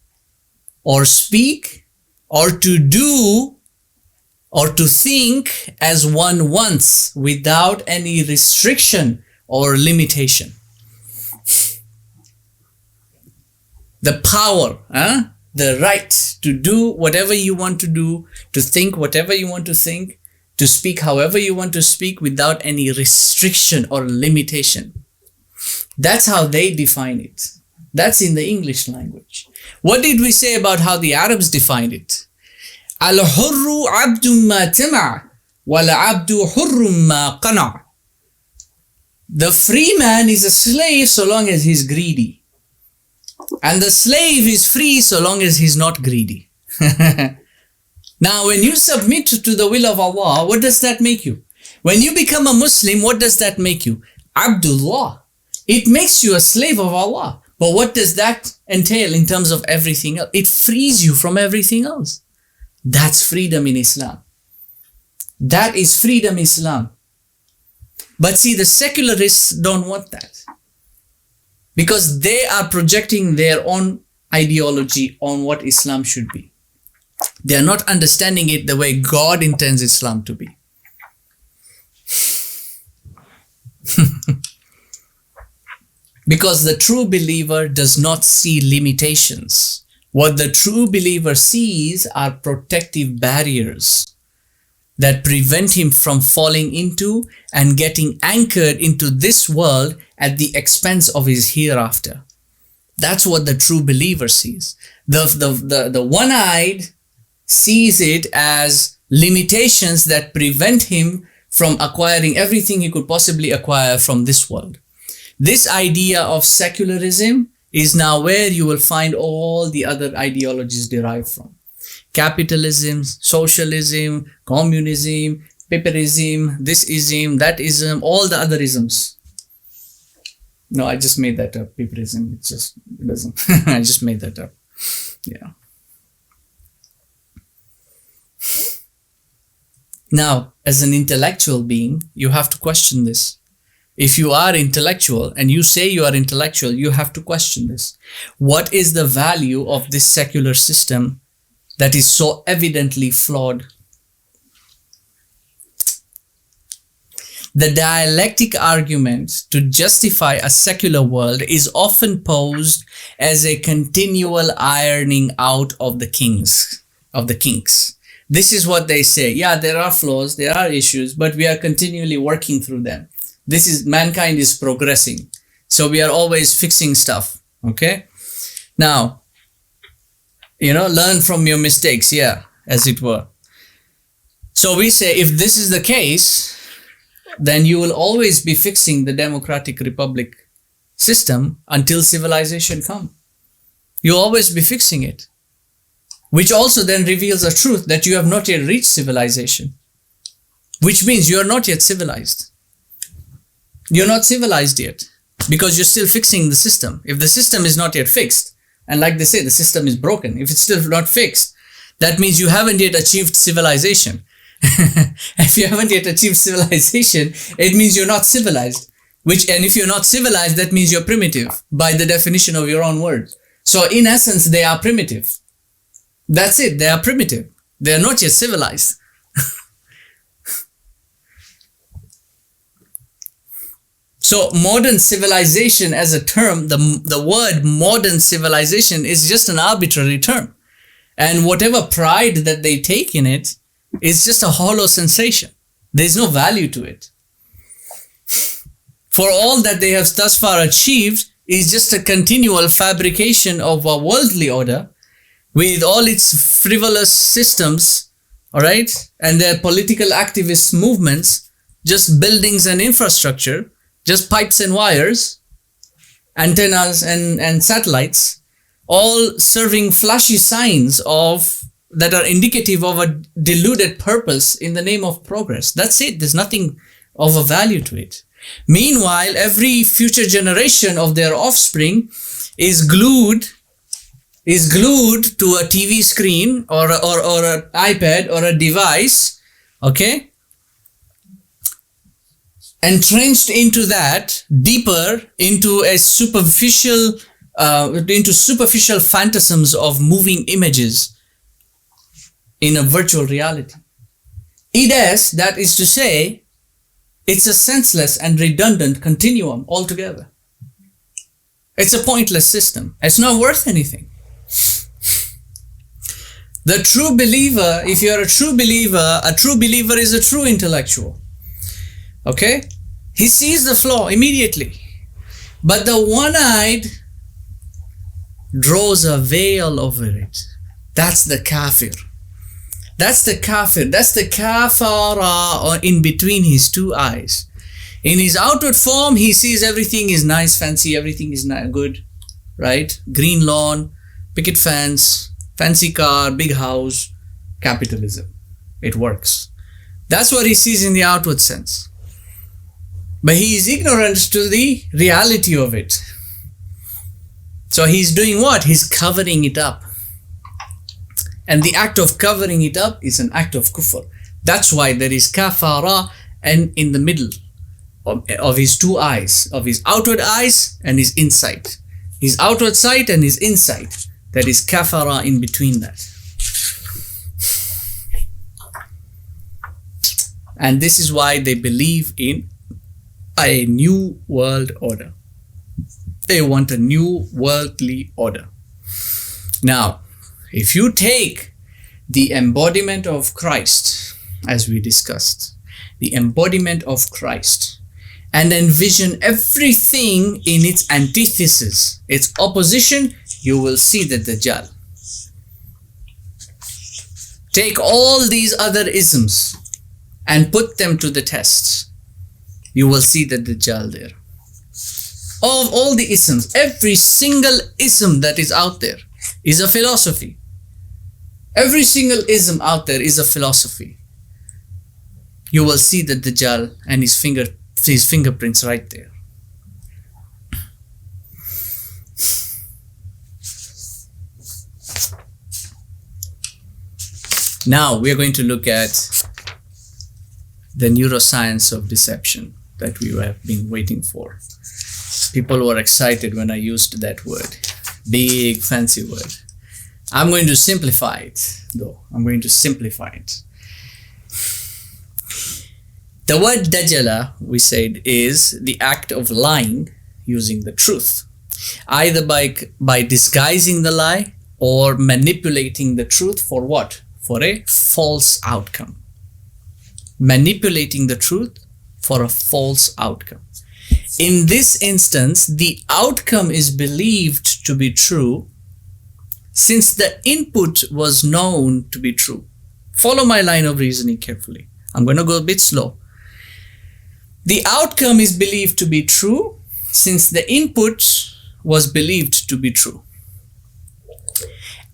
[SPEAKER 1] or speak or to do or to think as one wants without any restriction or limitation. The power, the right to do whatever you want to do, to think whatever you want to think, to speak however you want to speak without any restriction or limitation. That's how they define it. That's in the English language. What did we say about how the Arabs defined it? Al-hurru abdun ma tama' wal-abdu hurrun ma qana'. The free man is a slave so long as he's greedy. And the slave is free so long as he's not greedy. Now, when you submit to the will of Allah, what does that make you? When you become a Muslim, what does that make you? Abdullah. It makes you a slave of Allah. But what does that entail in terms of everything else? It frees you from everything else. That's freedom in Islam. That is freedom in Islam. But see, the secularists don't want that. Because they are projecting their own ideology on what Islam should be. They are not understanding it the way God intends Islam to be. Because the true believer does not see limitations. What the true believer sees are protective barriers that prevent him from falling into and getting anchored into this world at the expense of his hereafter. That's what the true believer sees. The one-eyed sees it as limitations that prevent him from acquiring everything he could possibly acquire from this world. This idea of secularism is now where you will find all the other ideologies derived from. Capitalism, socialism, communism, paperism, this ism, that ism, all the other isms. No, I just made that up. Paperism, it doesn't. I just made that up. Yeah. Now, as an intellectual being, you have to question this. If you are intellectual and you say you are intellectual, you have to question this. What is the value of this secular system that is so evidently flawed? The dialectic argument to justify a secular world is often posed as a continual ironing out of the kinks. This is what they say. Yeah, there are flaws, there are issues, but we are continually working through them. Mankind is progressing. So we are always fixing stuff. Okay. Now, learn from your mistakes. Yeah, as it were. So we say, if this is the case, then you will always be fixing the democratic republic system until civilization comes. You'll always be fixing it. Which also then reveals a truth that you have not yet reached civilization. Which means you are not yet civilized. You're not civilized yet because you're still fixing the system. If the system is not yet fixed, and like they say, the system is broken. If it's still not fixed, that means you haven't yet achieved civilization. If you haven't yet achieved civilization, it means you're not civilized. And if you're not civilized, that means you're primitive by the definition of your own words. So in essence, they are primitive. That's it. They are primitive. They are not yet civilized. So modern civilization as a term, the word modern civilization is just an arbitrary term. And whatever pride that they take in it is just a hollow sensation. There's no value to it. For all that they have thus far achieved is just a continual fabrication of a worldly order with all its frivolous systems, all right, and their political activist movements, just buildings and infrastructure, just pipes and wires, antennas and satellites, all serving flashy signs that are indicative of a deluded purpose in the name of progress. That's it. There's nothing of a value to it. Meanwhile, every future generation of their offspring is glued to a TV screen or an iPad or a device, okay? Entrenched into that, deeper into superficial phantasms of moving images in a virtual reality. That is to say, it's a senseless and redundant continuum altogether. It's a pointless system. It's not worth anything. The true believer, if you are a true believer is a true intellectual. Okay? He sees the flaw immediately. But the one-eyed draws a veil over it. That's the kafir. That's the kafara in between his two eyes. In his outward form, he sees everything is nice, fancy, everything is good, right? Green lawn, picket fence, fancy car, big house, capitalism. It works. That's what he sees in the outward sense. But he is ignorant to the reality of it. So he's doing what? He's covering it up. And the act of covering it up is an act of kufr. That's why there is kafara and in the middle of his two eyes, of his outward eyes and his inside. His outward sight and his inside. There is kafara in between that. And this is why they believe in a new world order. They want a new worldly order. Now, if you take the embodiment of Christ, as we discussed, the embodiment of Christ, and envision everything in its antithesis, its opposition, you will see the Dajjal. Take all these other isms and put them to the test. You will see the Dajjal there. Of all the isms, every single ism that is out there is a philosophy. Every single ism out there is a philosophy. You will see the Dajjal and his fingerprints right there. Now we are going to look at the neuroscience of deception that we have been waiting for. People were excited when I used that word. Big fancy word. I'm going to simplify it though. I'm going to simplify it. The word Dajjala, we said, is the act of lying using the truth. Either by disguising the lie or manipulating the truth for what? For a false outcome. Manipulating the truth for a false outcome. In this instance, the outcome is believed to be true since the input was known to be true. Follow my line of reasoning carefully. I'm going to go a bit slow. The outcome is believed to be true since the input was believed to be true.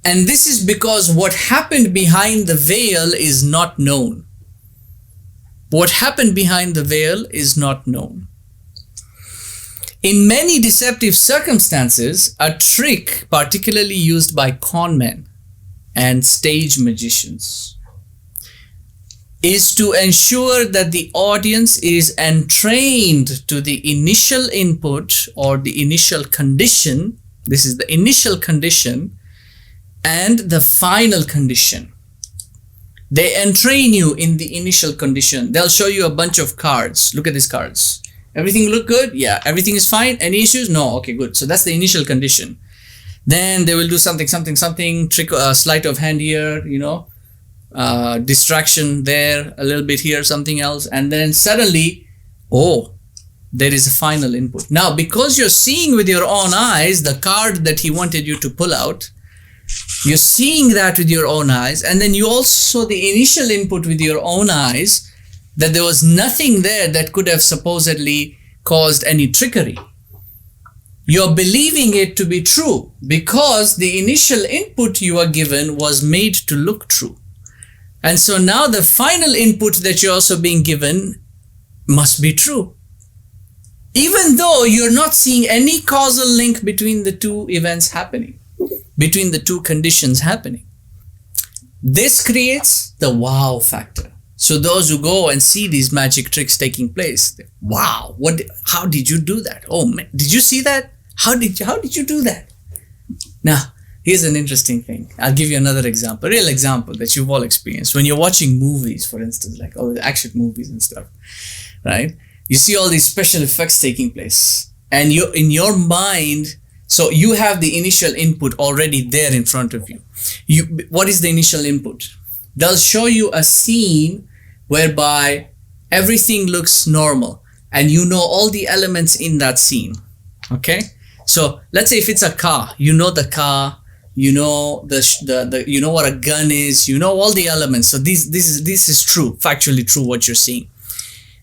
[SPEAKER 1] And this is because what happened behind the veil is not known. What happened behind the veil is not known. In many deceptive circumstances, a trick particularly used by con men and stage magicians is to ensure that the audience is entrained to the initial input or the initial condition. This is the initial condition and the final condition. They entrain you in the initial condition. They'll show you a bunch of cards. Look at these cards. Everything look good? Yeah. Everything is fine? Any issues? No. Okay, good. So that's the initial condition. Then they will do something, trick, sleight of hand here, distraction there, a little bit here, something else. And then suddenly, oh, there is a final input. Now, because you're seeing with your own eyes the card that he wanted you to pull out, you're seeing that with your own eyes, and then you also saw the initial input with your own eyes, that there was nothing there that could have supposedly caused any trickery. You're believing it to be true because the initial input you are given was made to look true. And so now the final input that you're also being given must be true. Even though you're not seeing any causal link between the two events happening, between the two conditions happening. This creates the wow factor. So those who go and see these magic tricks taking place, wow, how did you do that? Oh man, did you see that? How did you do that? Now, here's an interesting thing. I'll give you another example, a real example that you've all experienced. When you're watching movies, for instance, like all the action movies and stuff, right? You see all these special effects taking place, and you're in your mind. So you have the initial input already there in front of you. What is the initial input? They'll show you a scene whereby everything looks normal and you know all the elements in that scene. Okay? So let's say if it's a car, you know the car, you know you know what a gun is, you know all the elements. So this is true, factually true what you're seeing.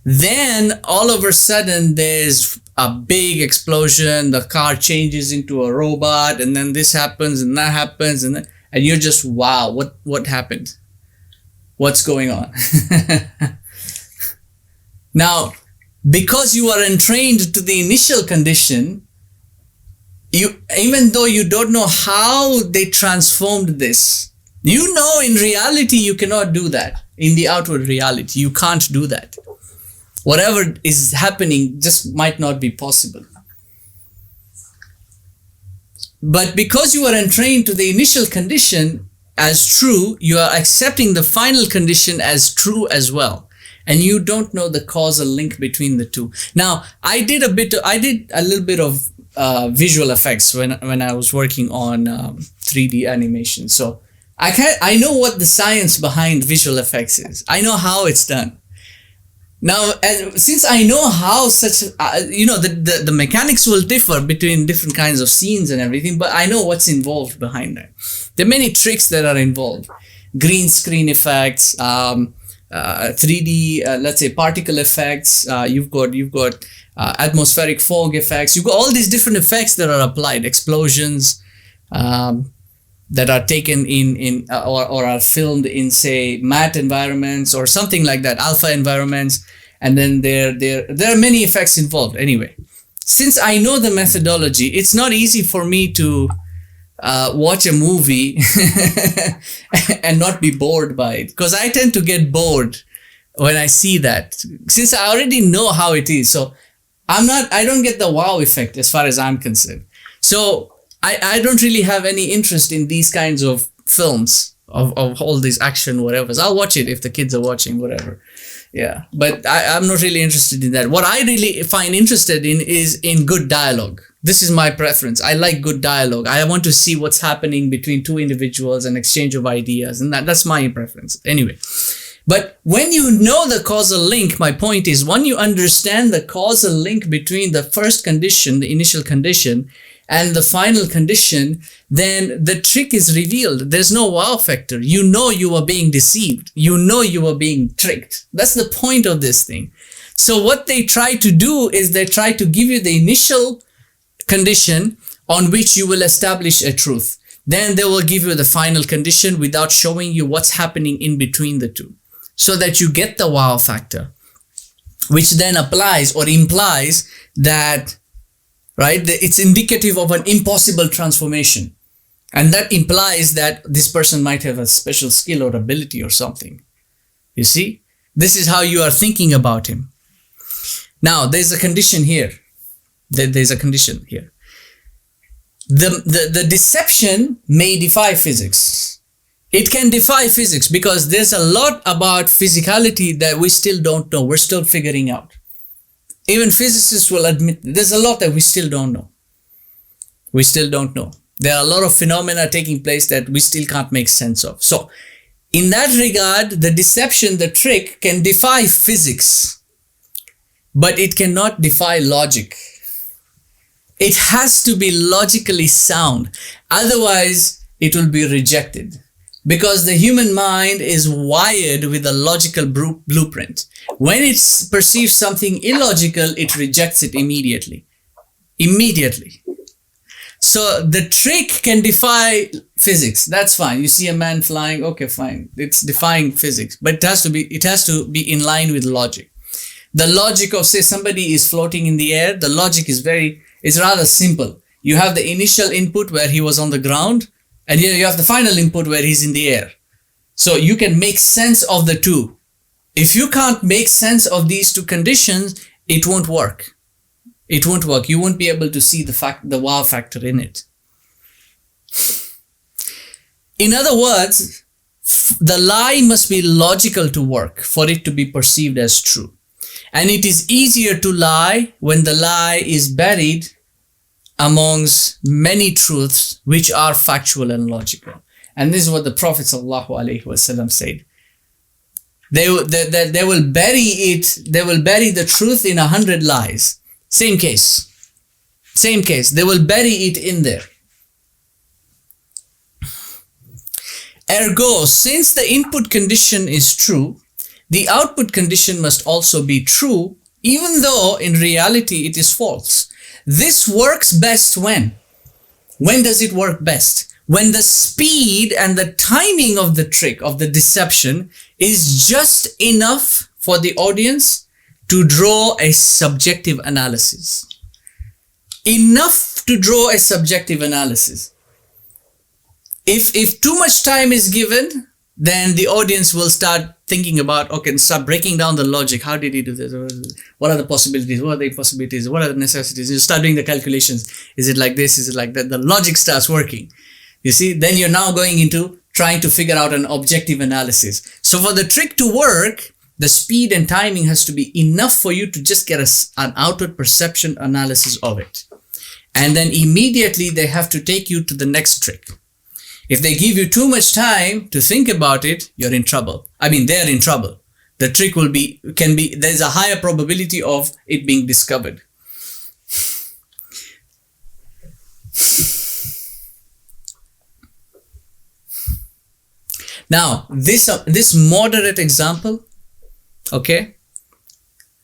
[SPEAKER 1] Then all of a sudden there's a big explosion, the car changes into a robot, and then this happens and that happens, and you're just, wow, what happened? What's going on? Now, because you are entrained to the initial condition, even though you don't know how they transformed this, you know in reality you cannot do that. In the outward reality, you can't do that. Whatever is happening just might not be possible. But because you are entrained to the initial condition as true, you are accepting the final condition as true as well. And you don't know the causal link between the two. Now, I did a little bit of visual effects when I was working on 3D animation. So I know what the science behind visual effects is. I know how it's done. Now, and since I know how such, the mechanics will differ between different kinds of scenes and everything, but I know what's involved behind that. There are many tricks that are involved. Green screen effects, 3D, let's say particle effects. You've got atmospheric fog effects. You've got all these different effects that are applied. Explosions that are taken or are filmed in, say, matte environments or something like that, alpha environments. And then there are many effects involved. Anyway, since I know the methodology, it's not easy for me to watch a movie and not be bored by it, because I tend to get bored when I see that, since I already know how it is. So I don't get the wow effect as far as I'm concerned. So I don't really have any interest in these kinds of films of all these action whatever. I'll watch it if the kids are watching, whatever. Yeah, but I'm not really interested in that. What I really find interested in is in good dialogue. This is my preference. I like good dialogue. I want to see what's happening between two individuals and exchange of ideas, and that's my preference. Anyway, but when you know the causal link, my point is, when you understand the causal link between the first condition, the initial condition, and the final condition, then the trick is revealed. There's no wow factor. You know you are being deceived. You know you are being tricked. That's the point of this thing. So what they try to do is they try to give you the initial condition on which you will establish a truth. Then they will give you the final condition without showing you what's happening in between the two, so that you get the wow factor, which then applies or implies that, right, it's indicative of an impossible transformation. And that implies that this person might have a special skill or ability or something. You see, this is how you are thinking about him. Now, there's a condition here. There's a condition here. The deception may defy physics. It can defy physics because there's a lot about physicality that we still don't know. We're still figuring out. Even physicists will admit there's a lot that we still don't know. We still don't know. There are a lot of phenomena taking place that we still can't make sense of. So, in that regard, the deception, the trick, can defy physics, but it cannot defy logic. It has to be logically sound. Otherwise, it will be rejected. Because the human mind is wired with a logical blueprint. When it perceives something illogical, it rejects it immediately. Immediately. So the trick can defy physics. That's fine. You see a man flying, okay, fine. It's defying physics. But it has to be in line with logic. The logic of, say, somebody is floating in the air, the logic is rather simple. You have the initial input where he was on the ground, and here you have the final input where he's in the air. So you can make sense of the two. If you can't make sense of these two conditions, it won't work. It won't work. You won't be able to see the wow factor in it. In other words, the lie must be logical to work for it to be perceived as true. And it is easier to lie when the lie is buried amongst many truths which are factual and logical. And this is what the Prophet ﷺ said. They will bury it. They will bury the truth in 100 lies. Same case. They will bury it in there. Ergo, since the input condition is true, the output condition must also be true, even though in reality it is false. This works best when? When does it work best? When the speed and the timing of the trick, of the deception, is just enough for the audience to draw a subjective analysis. Enough to draw a subjective analysis. If too much time is given, then the audience will start thinking about, okay, and start breaking down the logic. How did he do this? What are the possibilities? What are the impossibilities? What are the necessities? You start doing the calculations. Is it like this? Is it like that? The logic starts working. You see, then you're now going into trying to figure out an objective analysis. So for the trick to work, the speed and timing has to be enough for you to just get an outward perception analysis of it. And then immediately they have to take you to the next trick. If they give you too much time to think about it, you're in trouble. I mean, they're in trouble. The trick there's a higher probability of it being discovered. Now, this moderate example, okay,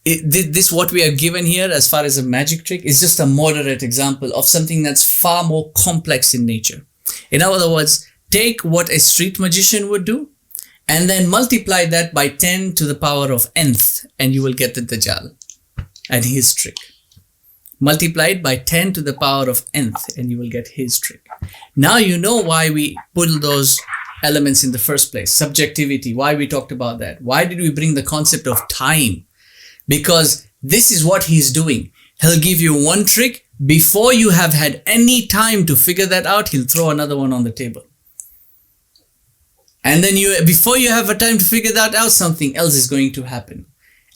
[SPEAKER 1] this what we have given here as far as a magic trick is just a moderate example of something that's far more complex in nature. In other words, take what a street magician would do and then multiply that by 10 to the power of nth, and you will get the Dajjal and his trick. Multiply it by 10 to the power of nth and you will get his trick. Now you know why we put those elements in the first place. Subjectivity, why we talked about that. Why did we bring the concept of time? Because this is what he's doing. He'll give you one trick. Before you have had any time to figure that out, he'll throw another one on the table. And then before you have a time to figure that out, something else is going to happen.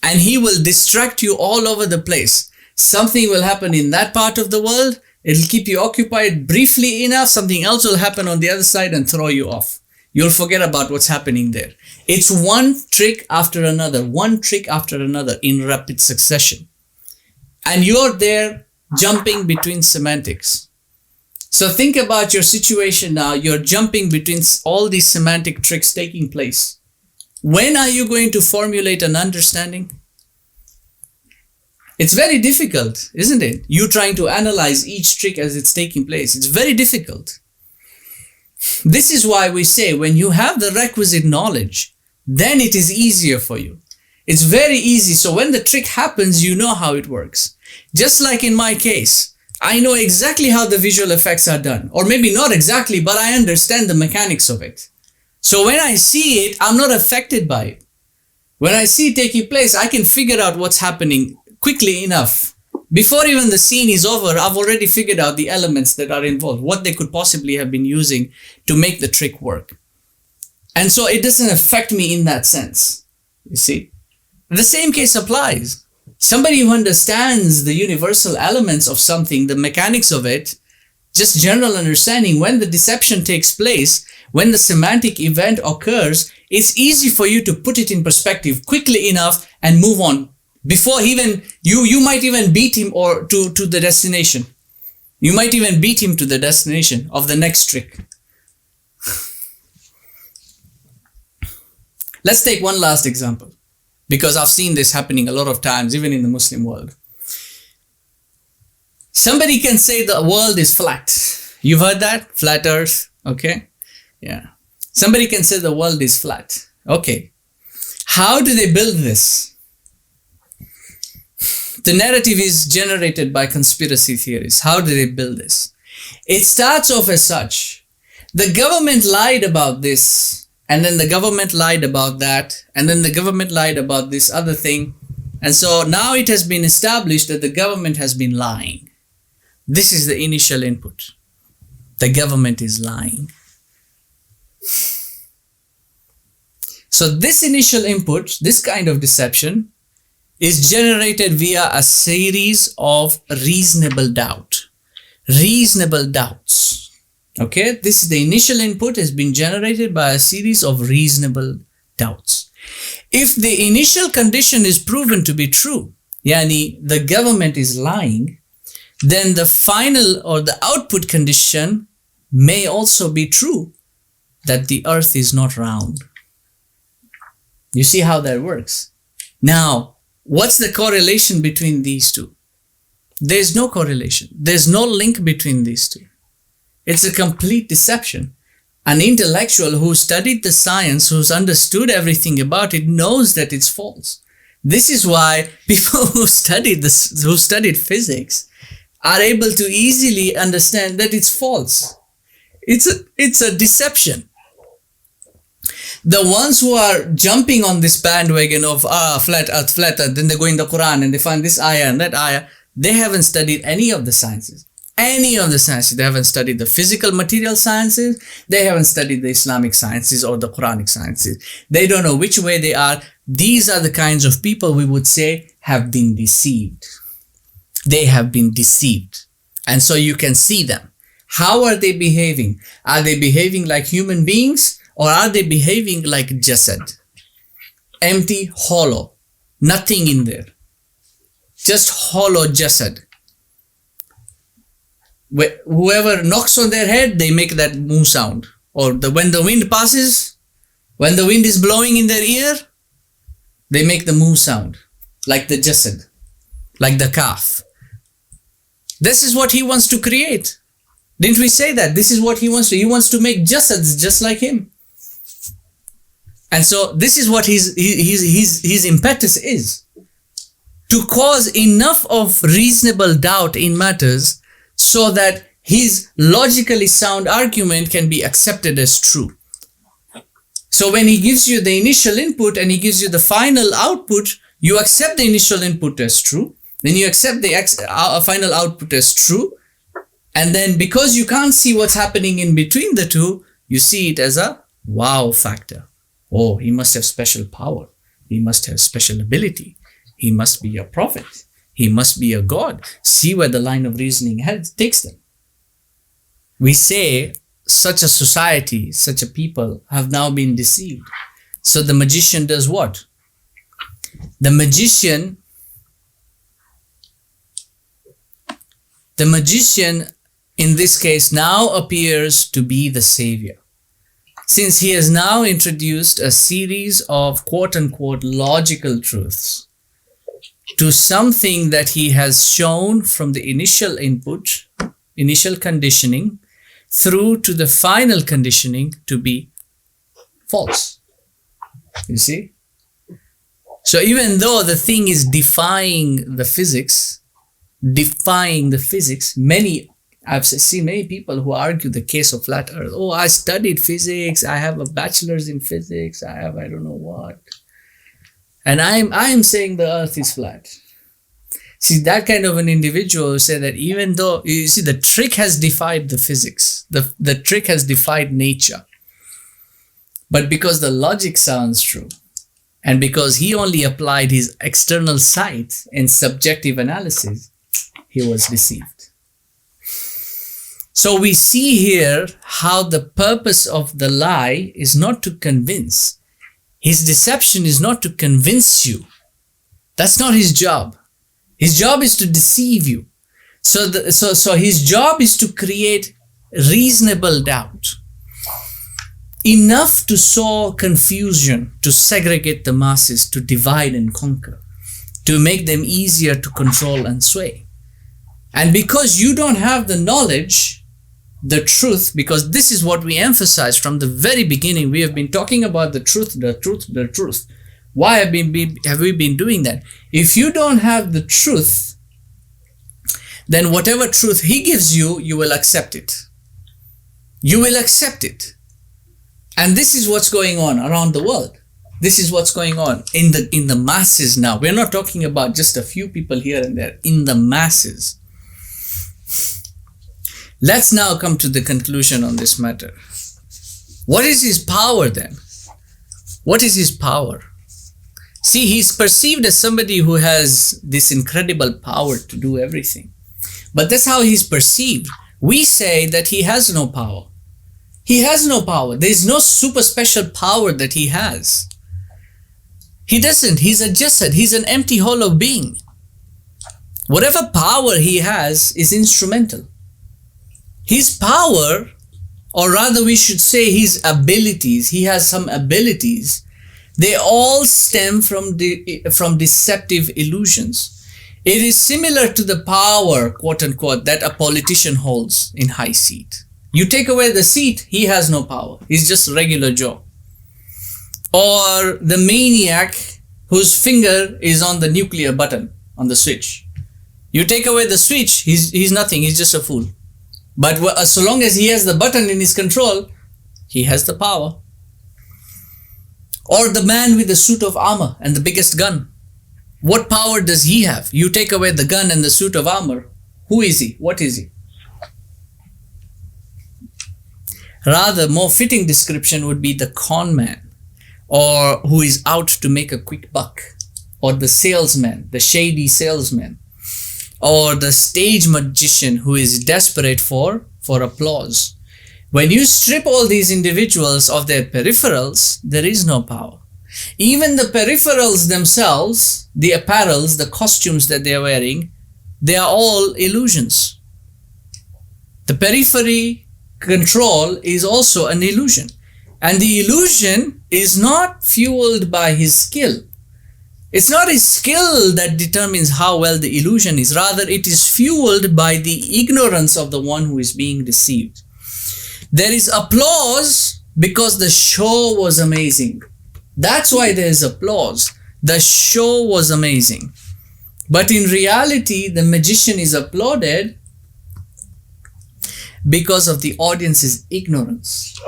[SPEAKER 1] And he will distract you all over the place. Something will happen in that part of the world. It'll keep you occupied briefly enough. Something else will happen on the other side and throw you off. You'll forget about what's happening there. It's one trick after another in rapid succession. And you're there jumping between semantics. So think about your situation now. You're jumping between all these semantic tricks taking place. When are you going to formulate an understanding? It's very difficult, isn't it? You trying to analyze each trick as it's taking place. It's very difficult. This is why we say when you have the requisite knowledge, then it is easier for you. It's very easy. So when the trick happens, you know how it works. Just like in my case, I know exactly how the visual effects are done. Or maybe not exactly, but I understand the mechanics of it. So when I see it, I'm not affected by it. When I see it taking place, I can figure out what's happening quickly enough. Before even the scene is over, I've already figured out the elements that are involved, what they could possibly have been using to make the trick work. And so it doesn't affect me in that sense, you see. The same case applies. Somebody who understands the universal elements of something, the mechanics of it, just general understanding, when the deception takes place, when the semantic event occurs, it's easy for you to put it in perspective quickly enough and move on. Before even, you might even beat him or to the destination. You might even beat him to the destination of the next trick. Let's take one last example, because I've seen this happening a lot of times, even in the Muslim world. Somebody can say the world is flat. You've heard that? Flat earth, okay? Yeah. Somebody can say the world is flat. Okay. How do they build this? The narrative is generated by conspiracy theories. How do they build this? It starts off as such. The government lied about this, and then the government lied about that, and then the government lied about this other thing. And so now it has been established that the government has been lying. This is the initial input. The government is lying. So this initial input, this kind of deception, is generated via a series of reasonable doubt. Reasonable doubts. Okay, this is the initial input has been generated by a series of reasonable doubts. If the initial condition is proven to be true, yani the government is lying, then the final or the output condition may also be true, that the earth is not round. You see how that works? Now, what's the correlation between these two? There's no correlation. There's no link between these two. It's a complete deception. An intellectual who studied the science, who's understood everything about it, knows that it's false. This is why people who studied physics are able to easily understand that it's false. It's a deception. The ones who are jumping on this bandwagon of flat earth, then they go in the Quran and they find this ayah and that ayah, they haven't studied any of the sciences. Any of the sciences. They haven't studied the physical material sciences. They haven't studied the Islamic sciences or the Quranic sciences. They don't know which way they are. These are the kinds of people we would say have been deceived. They have been deceived. And so you can see them. How are they behaving? Are they behaving like human beings or are they behaving like jasad? Empty, hollow, nothing in there. Just hollow jasad. Whoever knocks on their head, they make that moo sound. Or when the wind passes, when the wind is blowing in their ear, they make the moo sound. Like the jasad, like the calf. This is what he wants to create. Didn't we say that? This is what he wants to. He wants to make jasads just like him. And so this is what his impetus is. To cause enough of reasonable doubt in matters so that his logically sound argument can be accepted as true. So when he gives you the initial input and he gives you the final output, you accept the initial input as true. Then you accept the final output as true. And then because you can't see what's happening in between the two, you see it as a wow factor. Oh, he must have special power. He must have special ability. He must be a prophet. He must be a god. See where the line of reasoning takes them. We say such a society, such a people have now been deceived. So the magician does what? The magician in this case now appears to be the savior. Since he has now introduced a series of quote-unquote logical truths to something that he has shown from the initial input, initial conditioning, through to the final conditioning to be false. You see? So even though the thing is defying the physics, I've seen many people who argue the case of flat earth. Oh, I studied physics. I have a bachelor's in physics. I don't know what. And I am saying the earth is flat. See, that kind of an individual who say that even though, you see, the trick has defied the physics. The trick has defied nature. But because the logic sounds true, and because he only applied his external sight in subjective analysis, he was deceived. So we see here how the purpose of the lie is not to convince. His deception is not to convince you. That's not his job. His job is to deceive you. So his job is to create reasonable doubt. Enough to sow confusion, to segregate the masses, to divide and conquer, to make them easier to control and sway. And because you don't have the knowledge, the truth, because this is what we emphasize from the very beginning. We have been talking about the truth. Why have we been doing that? If you don't have the truth, then whatever truth he gives you, you will accept it. You will accept it. And this is what's going on around the world. This is what's going on in the masses now. We're not talking about just a few people here and there. In the masses. Let's now come to the conclusion on this matter. What is his power then? What is his power? See, he's perceived as somebody who has this incredible power to do everything. But that's how he's perceived. We say that he has no power. He has no power. There is no super special power that he has. He doesn't. He's a jasad. He's an empty, hollow being. Whatever power he has is instrumental. His power, or rather we should say his abilities, he has some abilities, they all stem from deceptive illusions. It is similar to the power, quote unquote, that a politician holds in high seat. You take away the seat, he has no power. He's just regular Joe. Or the maniac whose finger is on the nuclear button, on the switch. You take away the switch, he's nothing, he's just a fool. But so long as he has the button in his control, he has the power. Or the man with the suit of armor and the biggest gun. What power does he have? You take away the gun and the suit of armor. Who is he? What is he? Rather, more fitting description would be the con man, or who is out to make a quick buck, or the salesman, the shady salesman, or the stage magician who is desperate for applause. When you strip all these individuals of their peripherals, there is no power. Even the peripherals themselves, the apparels, the costumes that they are wearing, they are all illusions. The periphery control is also an illusion. And the illusion is not fueled by his skill. It's not his skill that determines how well the illusion is. Rather, it is fueled by the ignorance of the one who is being deceived. There is applause because the show was amazing. That's why there is applause. The show was amazing. But in reality, the magician is applauded because of the audience's ignorance.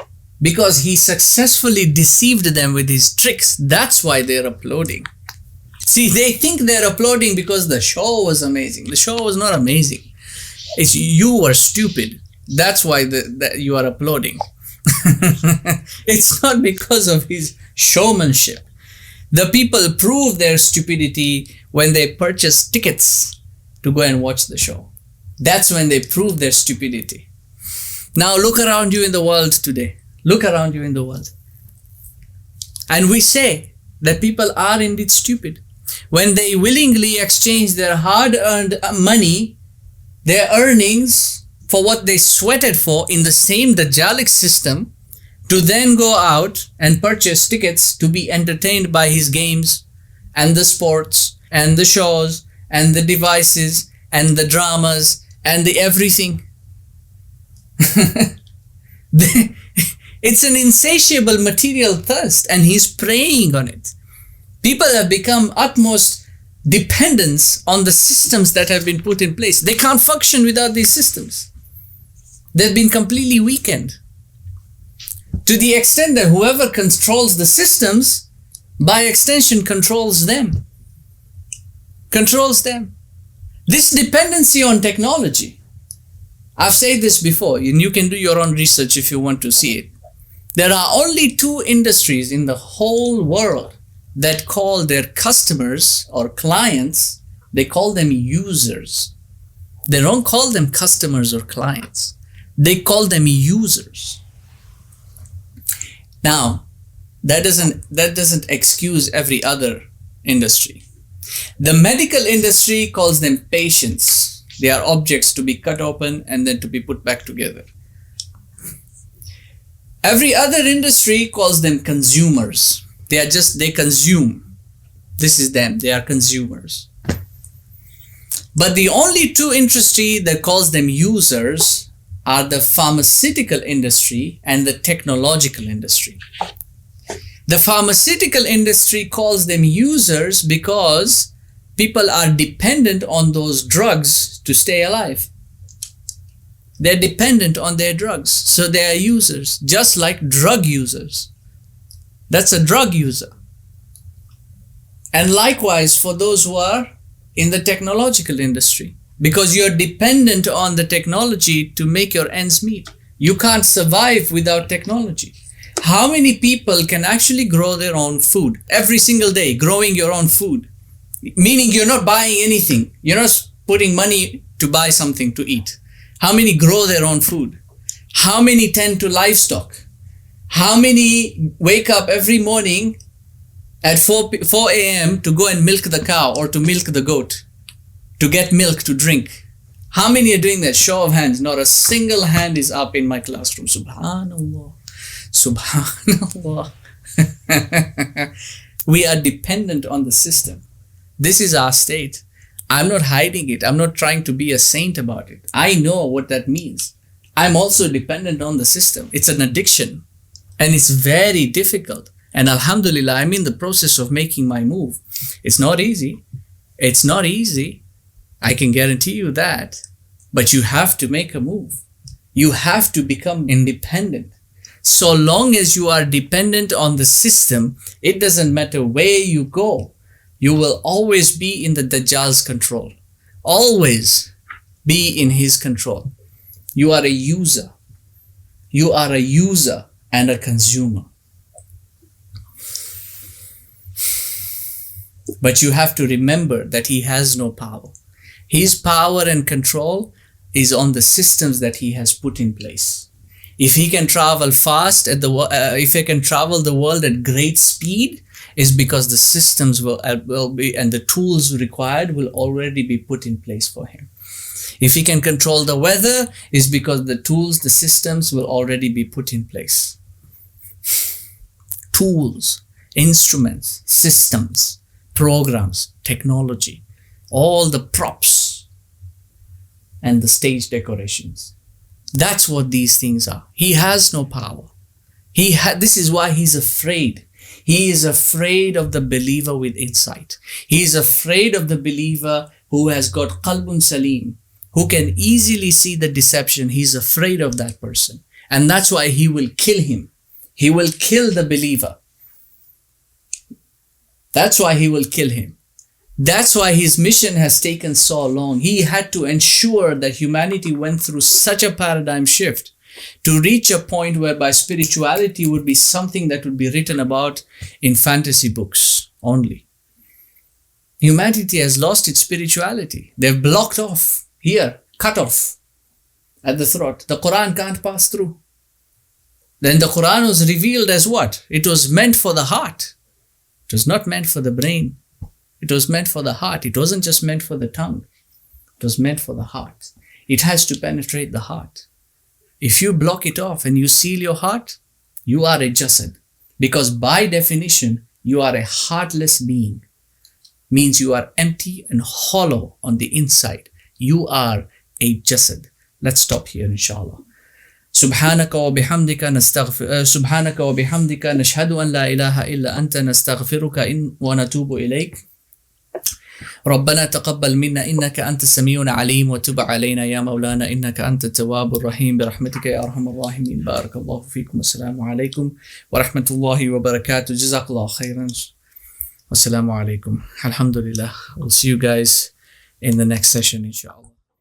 [SPEAKER 1] Because he successfully deceived them with his tricks. That's why they're applauding. See, they think they're applauding because the show was amazing. The show was not amazing. It's you were stupid. That's why you are applauding. It's not because of his showmanship. The people prove their stupidity when they purchase tickets to go and watch the show. That's when they prove their stupidity. Now look around you in the world today. Look around you in the world. And we say that people are indeed stupid when they willingly exchange their hard-earned money, their earnings, for what they sweated for in the same Dajjalic system, to then go out and purchase tickets to be entertained by his games and the sports and the shows and the devices and the dramas and the everything. It's an insatiable material thirst, and he's preying on it. People have become utmost dependence on the systems that have been put in place. They can't function without these systems. They've been completely weakened. To the extent that whoever controls the systems, by extension controls them. Controls them. This dependency on technology. I've said this before, and you can do your own research if you want to see it. There are only two industries in the whole world that call their customers or clients, they call them users. They don't call them customers or clients. They call them users. Now, that doesn't excuse every other industry. The medical industry calls them patients. They are objects to be cut open and then to be put back together. Every other industry calls them consumers. They consume. This is them. They are consumers. But the only two industry that calls them users are the pharmaceutical industry and the technological industry. The pharmaceutical industry calls them users because people are dependent on those drugs to stay alive. They're dependent on their drugs, so they are users, just like drug users. That's a drug user. And likewise for those who are in the technological industry, because you're dependent on the technology to make your ends meet. You can't survive without technology. How many people can actually grow their own food every single day, growing your own food? Meaning you're not buying anything. You're not putting money to buy something to eat. How many grow their own food? How many tend to livestock? How many wake up every morning at 4 a.m. to go and milk the cow or to milk the goat, to get milk to drink? How many are doing that? Show of hands. Not a single hand is up in my classroom. Subhanallah. Subhanallah. We are dependent on the system. This is our state. I'm not hiding it. I'm not trying to be a saint about it. I know what that means. I'm also dependent on the system. It's an addiction. And it's very difficult. And alhamdulillah, I'm in the process of making my move. It's not easy. It's not easy. I can guarantee you that. But you have to make a move. You have to become independent. So long as you are dependent on the system, it doesn't matter where you go. You will always be in the Dajjal's control. Always be in his control. You are a user. You are a user and a consumer. But you have to remember that he has no power. His power and control is on the systems that he has put in place. If he can travel fast if he can travel the world at great speed, is because the systems will be, and the tools required will already be put in place for him. If he can control the weather, is because the tools, the systems will already be put in place. Tools, instruments, systems, programs, technology, all the props and the stage decorations. That's what these things are. He has no power. This is why he's afraid. He is afraid of the believer with insight. He is afraid of the believer who has got qalbun salim, who can easily see the deception. He's afraid of that person. And that's why he will kill him. He will kill the believer. That's why he will kill him. That's why his mission has taken so long. He had to ensure that humanity went through such a paradigm shift to reach a point whereby spirituality would be something that would be written about in fantasy books only. Humanity has lost its spirituality. They've blocked off here, cut off at the throat. The Quran can't pass through. Then the Quran was revealed as what? It was meant for the heart. It was not meant for the brain. It was meant for the heart. It wasn't just meant for the tongue. It was meant for the heart. It has to penetrate the heart. If you block it off and you seal your heart, you are a jasad. Because by definition, you are a heartless being. Means you are empty and hollow on the inside. You are a jasad. Let's stop here, inshallah. سبحانك وبحمدك نشهد أن لا إله إلا أنت نستغفرك ونتوب إليك ربنا تقبل منا إنك أنت السميع العليم وتب علينا يا مولانا إنك أنت التواب الرحيم برحمتك يا أرحم الراحمين بارك الله فيكم والسلام عليكم ورحمة الله وبركاته جزاك الله خيرا والسلام عليكم الحمد لله. We'll see you guys in the next session inshallah.